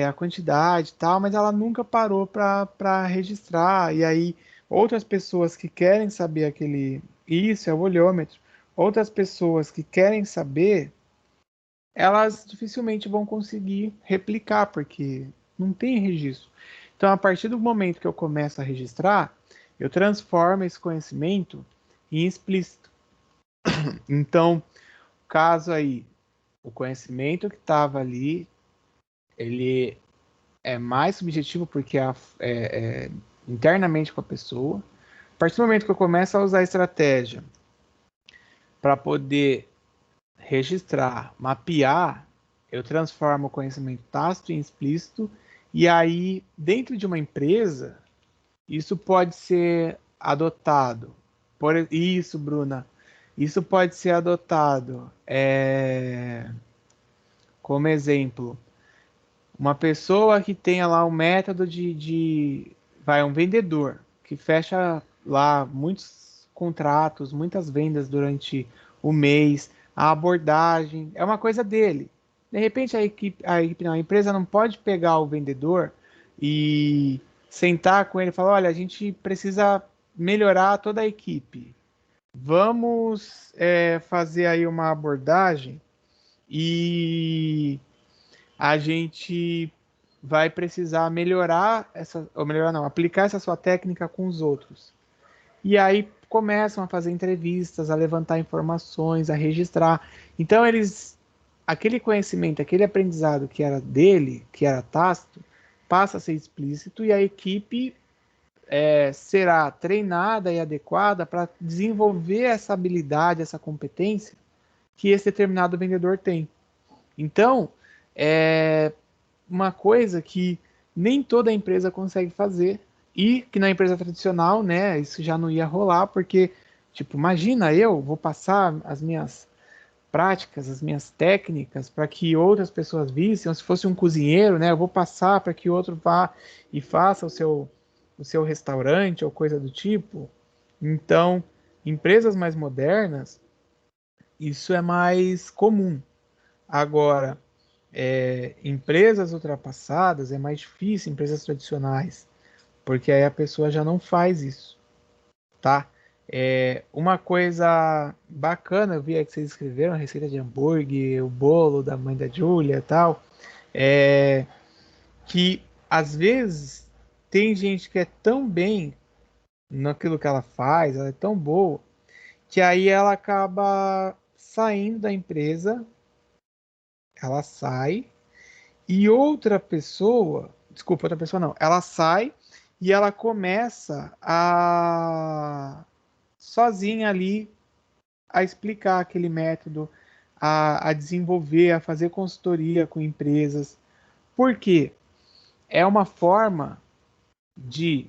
S1: a quantidade e tal, mas ela nunca parou para registrar. E aí, outras pessoas que querem saber isso é o olhômetro, outras pessoas que querem saber, elas dificilmente vão conseguir replicar, porque não tem registro. Então, a partir do momento que eu começo a registrar, eu transformo esse conhecimento em explícito. Então, caso aí, o conhecimento que estava ali, ele é mais subjetivo porque é internamente com a pessoa. A partir do momento que eu começo a usar a estratégia para poder registrar, mapear, eu transformo o conhecimento tácito em explícito, e aí, dentro de uma empresa, isso pode ser adotado. Isso, Bruna, isso pode ser adotado como exemplo. Uma pessoa que tenha lá um método um vendedor, que fecha lá muitos contratos, muitas vendas durante o mês, a abordagem, é uma coisa dele. De repente a empresa não pode pegar o vendedor e sentar com ele e falar, olha, a gente precisa melhorar toda a equipe. Vamos fazer aí uma abordagem e a gente vai precisar melhorar ou melhorar não, aplicar essa sua técnica com os outros. E aí, começam a fazer entrevistas, a levantar informações, a registrar. Então, aquele conhecimento, aquele aprendizado que era dele, que era tácito, passa a ser explícito e a equipe será treinada e adequada para desenvolver essa habilidade, essa competência que esse determinado vendedor tem. Então, é uma coisa que nem toda empresa consegue fazer e que na empresa tradicional, né, isso já não ia rolar, porque, tipo, imagina, eu vou passar as minhas práticas, as minhas técnicas para que outras pessoas vissem, ou se fosse um cozinheiro, né, eu vou passar para que outro vá e faça o seu restaurante ou coisa do tipo. Então, empresas mais modernas, isso é mais comum. Agora, empresas ultrapassadas é mais difícil, empresas tradicionais, porque aí a pessoa já não faz isso, tá? Uma coisa bacana, eu vi aí que vocês escreveram a receita de hambúrguer, o bolo da mãe da Júlia e tal, que às vezes tem gente que é tão bem naquilo que ela faz, ela é tão boa, que aí ela acaba saindo da empresa, ela sai, e outra pessoa não, ela sai e ela começa a sozinha ali a explicar aquele método, a desenvolver, a fazer consultoria com empresas. Por quê? É uma forma de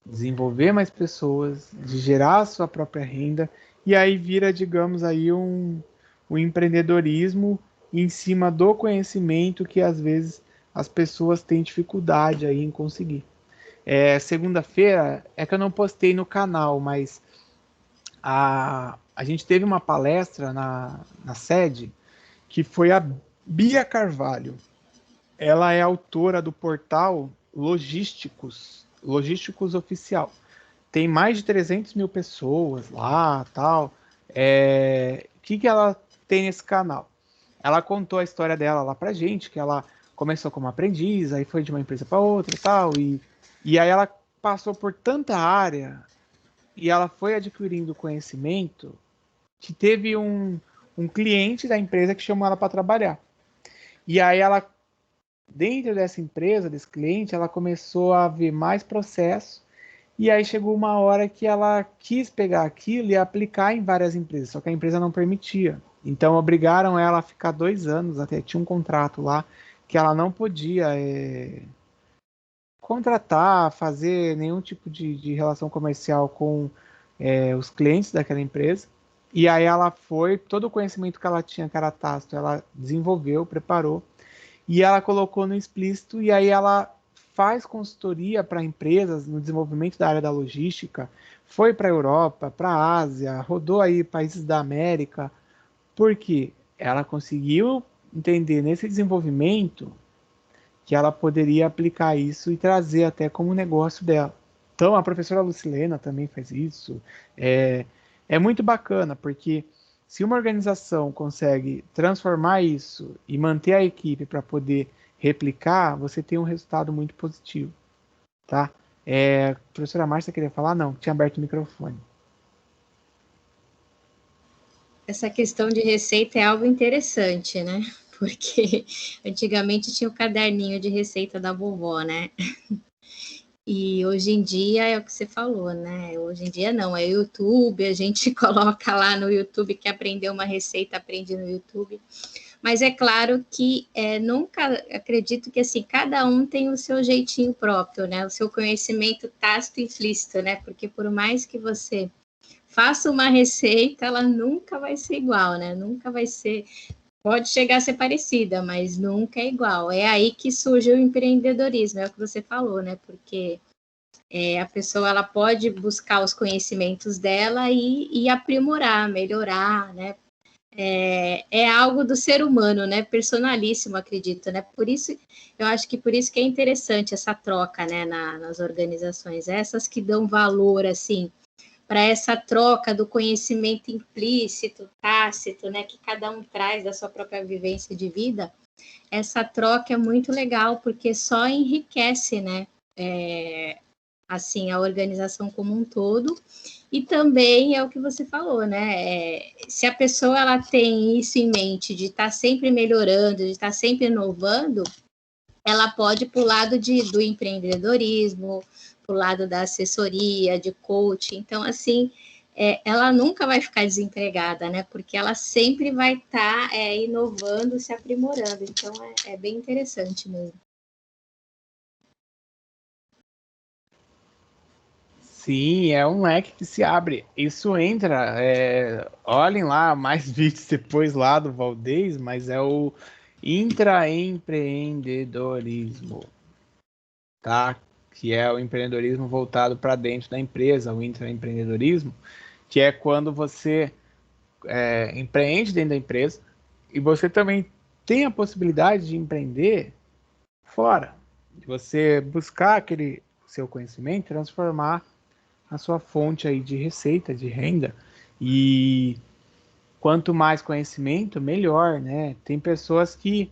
S1: desenvolver mais pessoas, de gerar a sua própria renda, e aí vira, digamos, aí um empreendedorismo em cima do conhecimento que às vezes as pessoas têm dificuldade aí em conseguir. Segunda-feira é que eu não postei no canal, mas a gente teve uma palestra na sede que foi a Bia Carvalho. Ela é autora do portal Logísticos Oficial. Tem mais de 300 mil pessoas lá, tal. O que ela tem nesse canal? Ela contou a história dela lá pra gente, que ela começou como aprendiz, aí foi de uma empresa para outra e tal, e aí ela passou por tanta área e ela foi adquirindo conhecimento que teve um cliente da empresa que chamou ela para trabalhar. E aí ela, dentro dessa empresa, desse cliente, ela começou a ver mais processo. E aí chegou uma hora que ela quis pegar aquilo e aplicar em várias empresas, só que a empresa não permitia. Então obrigaram ela a ficar 2 anos, até tinha um contrato lá, que ela não podia contratar, fazer nenhum tipo de relação comercial com os clientes daquela empresa. E aí ela foi, todo o conhecimento que ela tinha, que era tácito, ela desenvolveu, preparou, e ela colocou no explícito, e aí ela faz consultoria para empresas no desenvolvimento da área da logística, foi para a Europa, para a Ásia, rodou aí países da América, porque ela conseguiu entender nesse desenvolvimento que ela poderia aplicar isso e trazer até como negócio dela. Então, a professora Lucilena também faz isso. É muito bacana, porque se uma organização consegue transformar isso e manter a equipe para poder replicar, você tem um resultado muito positivo, tá? A professora Márcia queria falar? Não, tinha aberto o microfone.
S2: Essa questão de receita é algo interessante, né? Porque antigamente tinha o caderninho de receita da vovó, né? E hoje em dia é o que você falou, né? Hoje em dia não, é YouTube, a gente coloca lá no YouTube que aprendeu uma receita, aprende no YouTube. Mas é claro que nunca acredito que assim, cada um tem o seu jeitinho próprio, né? O seu conhecimento tácito e implícito, né? Porque por mais que você faça uma receita, ela nunca vai ser igual, né? Nunca vai ser. Pode chegar a ser parecida, mas nunca é igual. É aí que surge o empreendedorismo, é o que você falou, né? Porque a pessoa ela pode buscar os conhecimentos dela e aprimorar, melhorar, né? É algo do ser humano, né? Personalíssimo, acredito, né? Por isso, eu acho que por isso que é interessante essa troca, né? Nas organizações, essas que dão valor, assim, para essa troca do conhecimento implícito, tácito, né, que cada um traz da sua própria vivência de vida, essa troca é muito legal, porque só enriquece, né, assim, a organização como um todo. E também é o que você falou, né? Se a pessoa ela tem isso em mente de estar sempre melhorando, de estar sempre inovando, ela pode ir para o lado do empreendedorismo, para o lado da assessoria, de coaching. Então, assim, ela nunca vai ficar desempregada, né? Porque ela sempre vai estar inovando, se aprimorando. Então, é bem interessante mesmo.
S1: Sim, é um leque que se abre. Isso entra, olhem lá mais vídeos depois lá do Valdez, mas é o intraempreendedorismo, tá? Que é o empreendedorismo voltado para dentro da empresa, o intraempreendedorismo, que é quando você empreende dentro da empresa e você também tem a possibilidade de empreender fora, de você buscar aquele seu conhecimento, transformar a sua fonte aí de receita, de renda. E quanto mais conhecimento, melhor, né? Tem pessoas que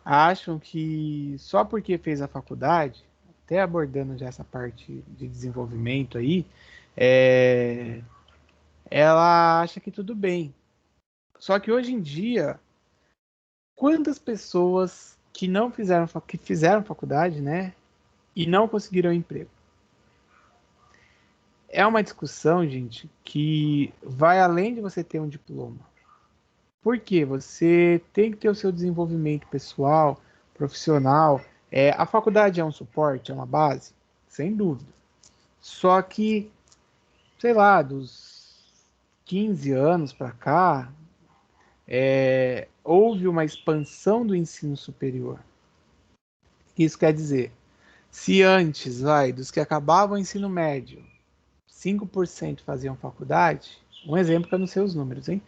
S1: acham que só porque fez a faculdade, até abordando já essa parte de desenvolvimento aí, ela acha que tudo bem. Só que hoje em dia, quantas pessoas que fizeram faculdade, né, e não conseguiram emprego? É uma discussão, gente, que vai além de você ter um diploma. Por quê? Você tem que ter o seu desenvolvimento pessoal, profissional. A faculdade é um suporte, é uma base, sem dúvida. Só que, sei lá, dos 15 anos para cá, houve uma expansão do ensino superior. Isso quer dizer, se antes, dos que acabavam o ensino médio, 5% faziam faculdade, um exemplo que eu não sei os números, hein?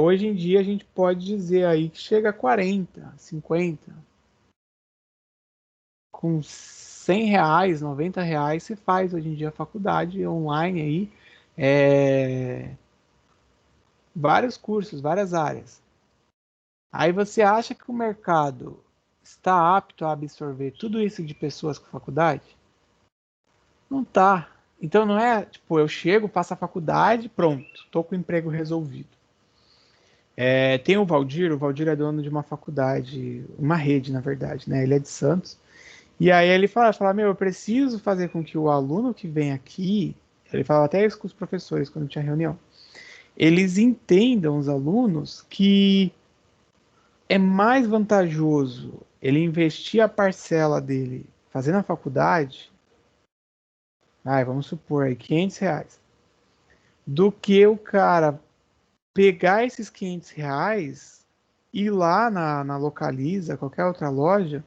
S1: Hoje em dia a gente pode dizer aí que chega a 40, 50. Com R$100, R$90 você faz hoje em dia a faculdade online aí. Vários cursos, várias áreas. Aí você acha que o mercado está apto a absorver tudo isso de pessoas com faculdade? Não tá. Então não é tipo, eu chego, faço a faculdade, pronto, estou com o emprego resolvido. Tem o Valdir é dono de uma faculdade, uma rede, na verdade, né? Ele é de Santos. E aí ele fala, meu, eu preciso fazer com que o aluno que vem aqui, ele falava até isso com os professores quando tinha reunião, eles entendam, os alunos, que é mais vantajoso ele investir a parcela dele fazendo a faculdade, vamos supor aí, R$500, do que o cara pegar esses R$500, ir lá na Localiza, qualquer outra loja,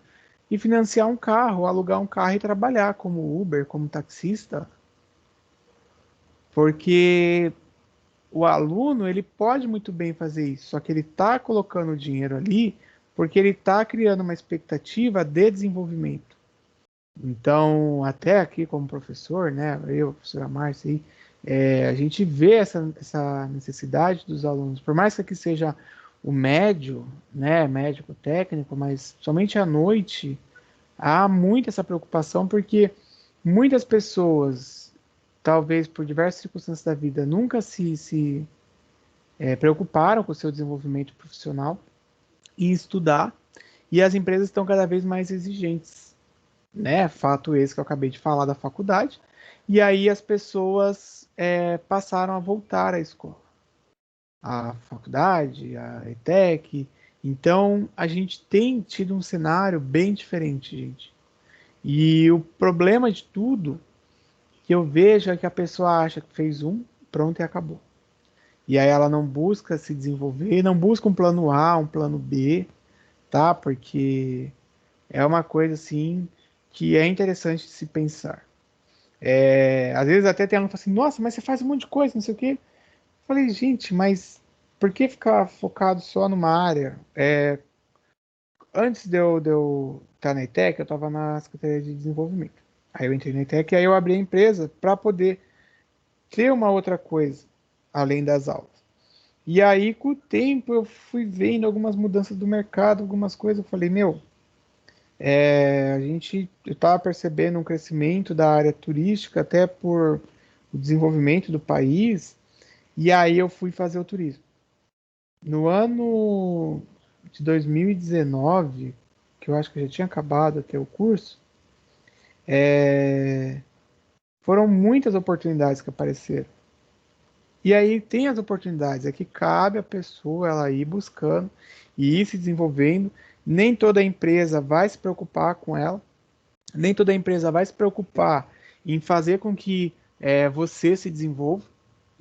S1: e financiar um carro, alugar um carro e trabalhar como Uber, como taxista. Porque o aluno, ele pode muito bem fazer isso, só que ele está colocando o dinheiro ali porque ele está criando uma expectativa de desenvolvimento. Então, até aqui como professor, né, eu, a professora Márcia, a gente vê essa necessidade dos alunos, por mais que aqui seja o médio, né, médico técnico, mas somente à noite há muito essa preocupação, porque muitas pessoas, talvez por diversas circunstâncias da vida, nunca se preocuparam com o seu desenvolvimento profissional e estudar, e as empresas estão cada vez mais exigentes, né? Fato esse que eu acabei de falar da faculdade, e aí as pessoas passaram a voltar à escola, à faculdade, à ETEC. Então, a gente tem tido um cenário bem diferente, gente. E o problema de tudo que eu vejo é que a pessoa acha que fez pronto e acabou. E aí ela não busca se desenvolver, não busca um plano A, um plano B, tá? Porque é uma coisa assim que é interessante de se pensar. Às vezes até tem aluno que fala assim, nossa, mas você faz um monte de coisa, não sei o quê. Eu falei, gente, mas por que ficar focado só numa área? Antes de eu estar na ETEC, eu estava na Secretaria de Desenvolvimento. Aí eu entrei na ETEC e aí eu abri a empresa para poder ter uma outra coisa, além das aulas. E aí, com o tempo, eu fui vendo algumas mudanças do mercado, algumas coisas. Eu falei, meu, eu estava percebendo um crescimento da área turística até por o desenvolvimento do país, e aí eu fui fazer o turismo. No ano de 2019, que eu acho que eu já tinha acabado até o curso, foram muitas oportunidades que apareceram. E aí tem as oportunidades, é que cabe a pessoa ela ir buscando e ir se desenvolvendo. Nem toda empresa vai se preocupar com ela, nem toda empresa vai se preocupar em fazer com que você se desenvolva.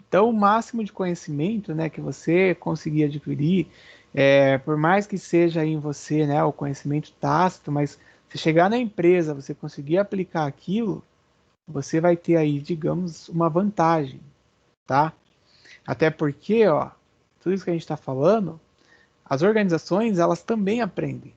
S1: Então, o máximo de conhecimento, né, que você conseguir adquirir, por mais que seja em você, né, o conhecimento tácito, mas se chegar na empresa, você conseguir aplicar aquilo, você vai ter aí, digamos, uma vantagem, tá? Até porque, ó, tudo isso que a gente está falando, as organizações, elas também aprendem.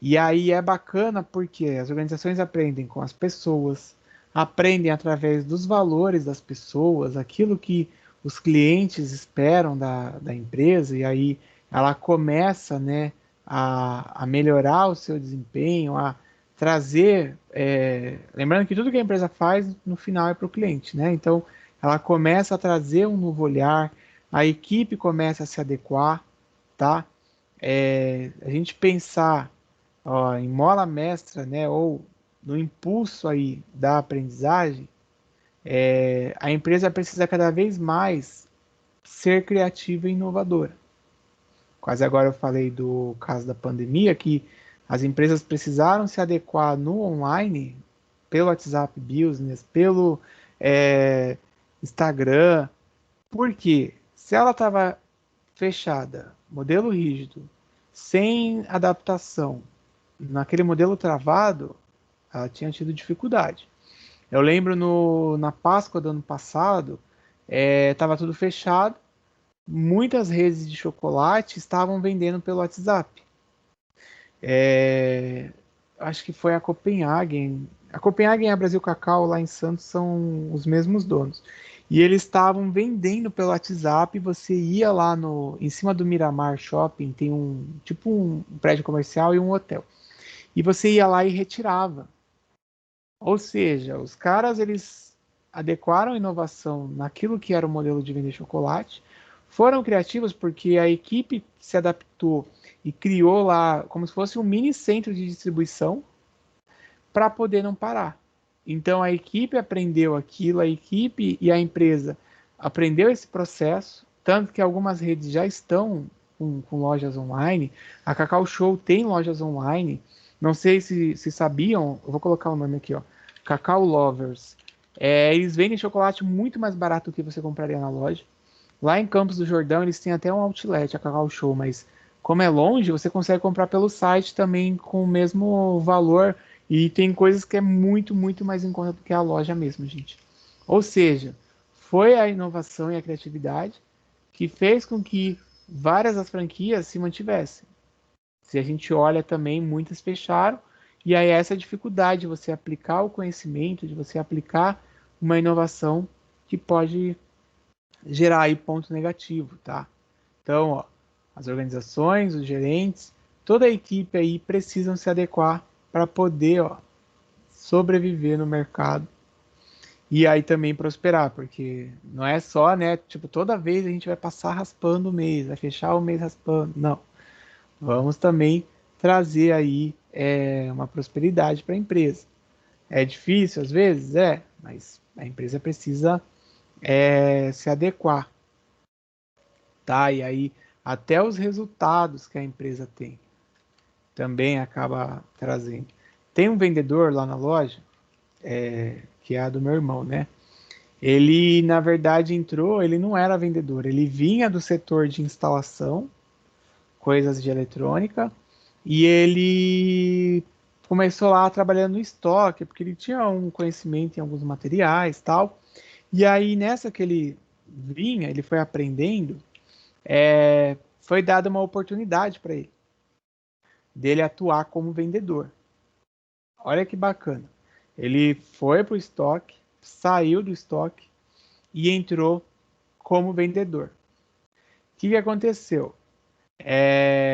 S1: E aí é bacana porque as organizações aprendem com as pessoas, aprendem através dos valores das pessoas, aquilo que os clientes esperam da empresa, e aí ela começa, né, a melhorar o seu desempenho, a trazer. Lembrando que tudo que a empresa faz, no final é para o cliente, né? Então, ela começa a trazer um novo olhar, a equipe começa a se adequar, tá? A gente pensar em mola mestra, né, ou no impulso aí da aprendizagem, a empresa precisa cada vez mais ser criativa e inovadora. Quase agora eu falei do caso da pandemia, que as empresas precisaram se adequar no online, pelo WhatsApp Business, pelo Instagram, porque se ela estava fechada, modelo rígido, sem adaptação, naquele modelo travado, ela tinha tido dificuldade. Eu lembro na Páscoa do ano passado, estava tudo fechado, muitas redes de chocolate estavam vendendo pelo WhatsApp. Acho que foi a Copenhagen. A Copenhagen e a Brasil Cacau lá em Santos são os mesmos donos. E eles estavam vendendo pelo WhatsApp. Você ia lá em cima do Miramar Shopping, tem um prédio comercial e um hotel. E você ia lá e retirava. Ou seja, os caras eles adequaram a inovação naquilo que era o modelo de vender chocolate, foram criativos porque a equipe se adaptou e criou lá como se fosse um mini centro de distribuição para poder não parar. Então a equipe aprendeu aquilo, a equipe e a empresa aprendeu esse processo, tanto que algumas redes já estão com lojas online. A Cacau Show tem lojas online. Não sei se sabiam, eu vou colocar o nome aqui, ó. Cacau Lovers. Eles vendem chocolate muito mais barato do que você compraria na loja. Lá em Campos do Jordão, eles têm até um outlet, a Cacau Show, mas como é longe, você consegue comprar pelo site também com o mesmo valor. E tem coisas que é muito, muito mais em conta do que a loja mesmo, gente. Ou seja, foi a inovação e a criatividade que fez com que várias das franquias se mantivessem. Se a gente olha também, muitas fecharam, e aí essa dificuldade de você aplicar o conhecimento, de você aplicar uma inovação que pode gerar aí ponto negativo, tá? Então, ó, as organizações, os gerentes, toda a equipe aí precisam se adequar para poder, ó, sobreviver no mercado e aí também prosperar, porque não é só, né, tipo, toda vez a gente vai passar raspando o mês, vai fechar o mês raspando, não. Vamos também trazer aí uma prosperidade para a empresa. É difícil às vezes? Mas a empresa precisa se adequar, tá? E aí até os resultados que a empresa tem também acaba trazendo. Tem um vendedor lá na loja, que é a do meu irmão, né? Ele, na verdade, entrou, ele não era vendedor, ele vinha do setor de instalação, coisas de eletrônica, e ele começou lá trabalhando no estoque, porque ele tinha um conhecimento em alguns materiais, tal. E aí, nessa que ele vinha, ele foi aprendendo, foi dada uma oportunidade para ele, dele atuar como vendedor. Olha que bacana. Ele foi para o estoque, saiu do estoque e entrou como vendedor. O que aconteceu?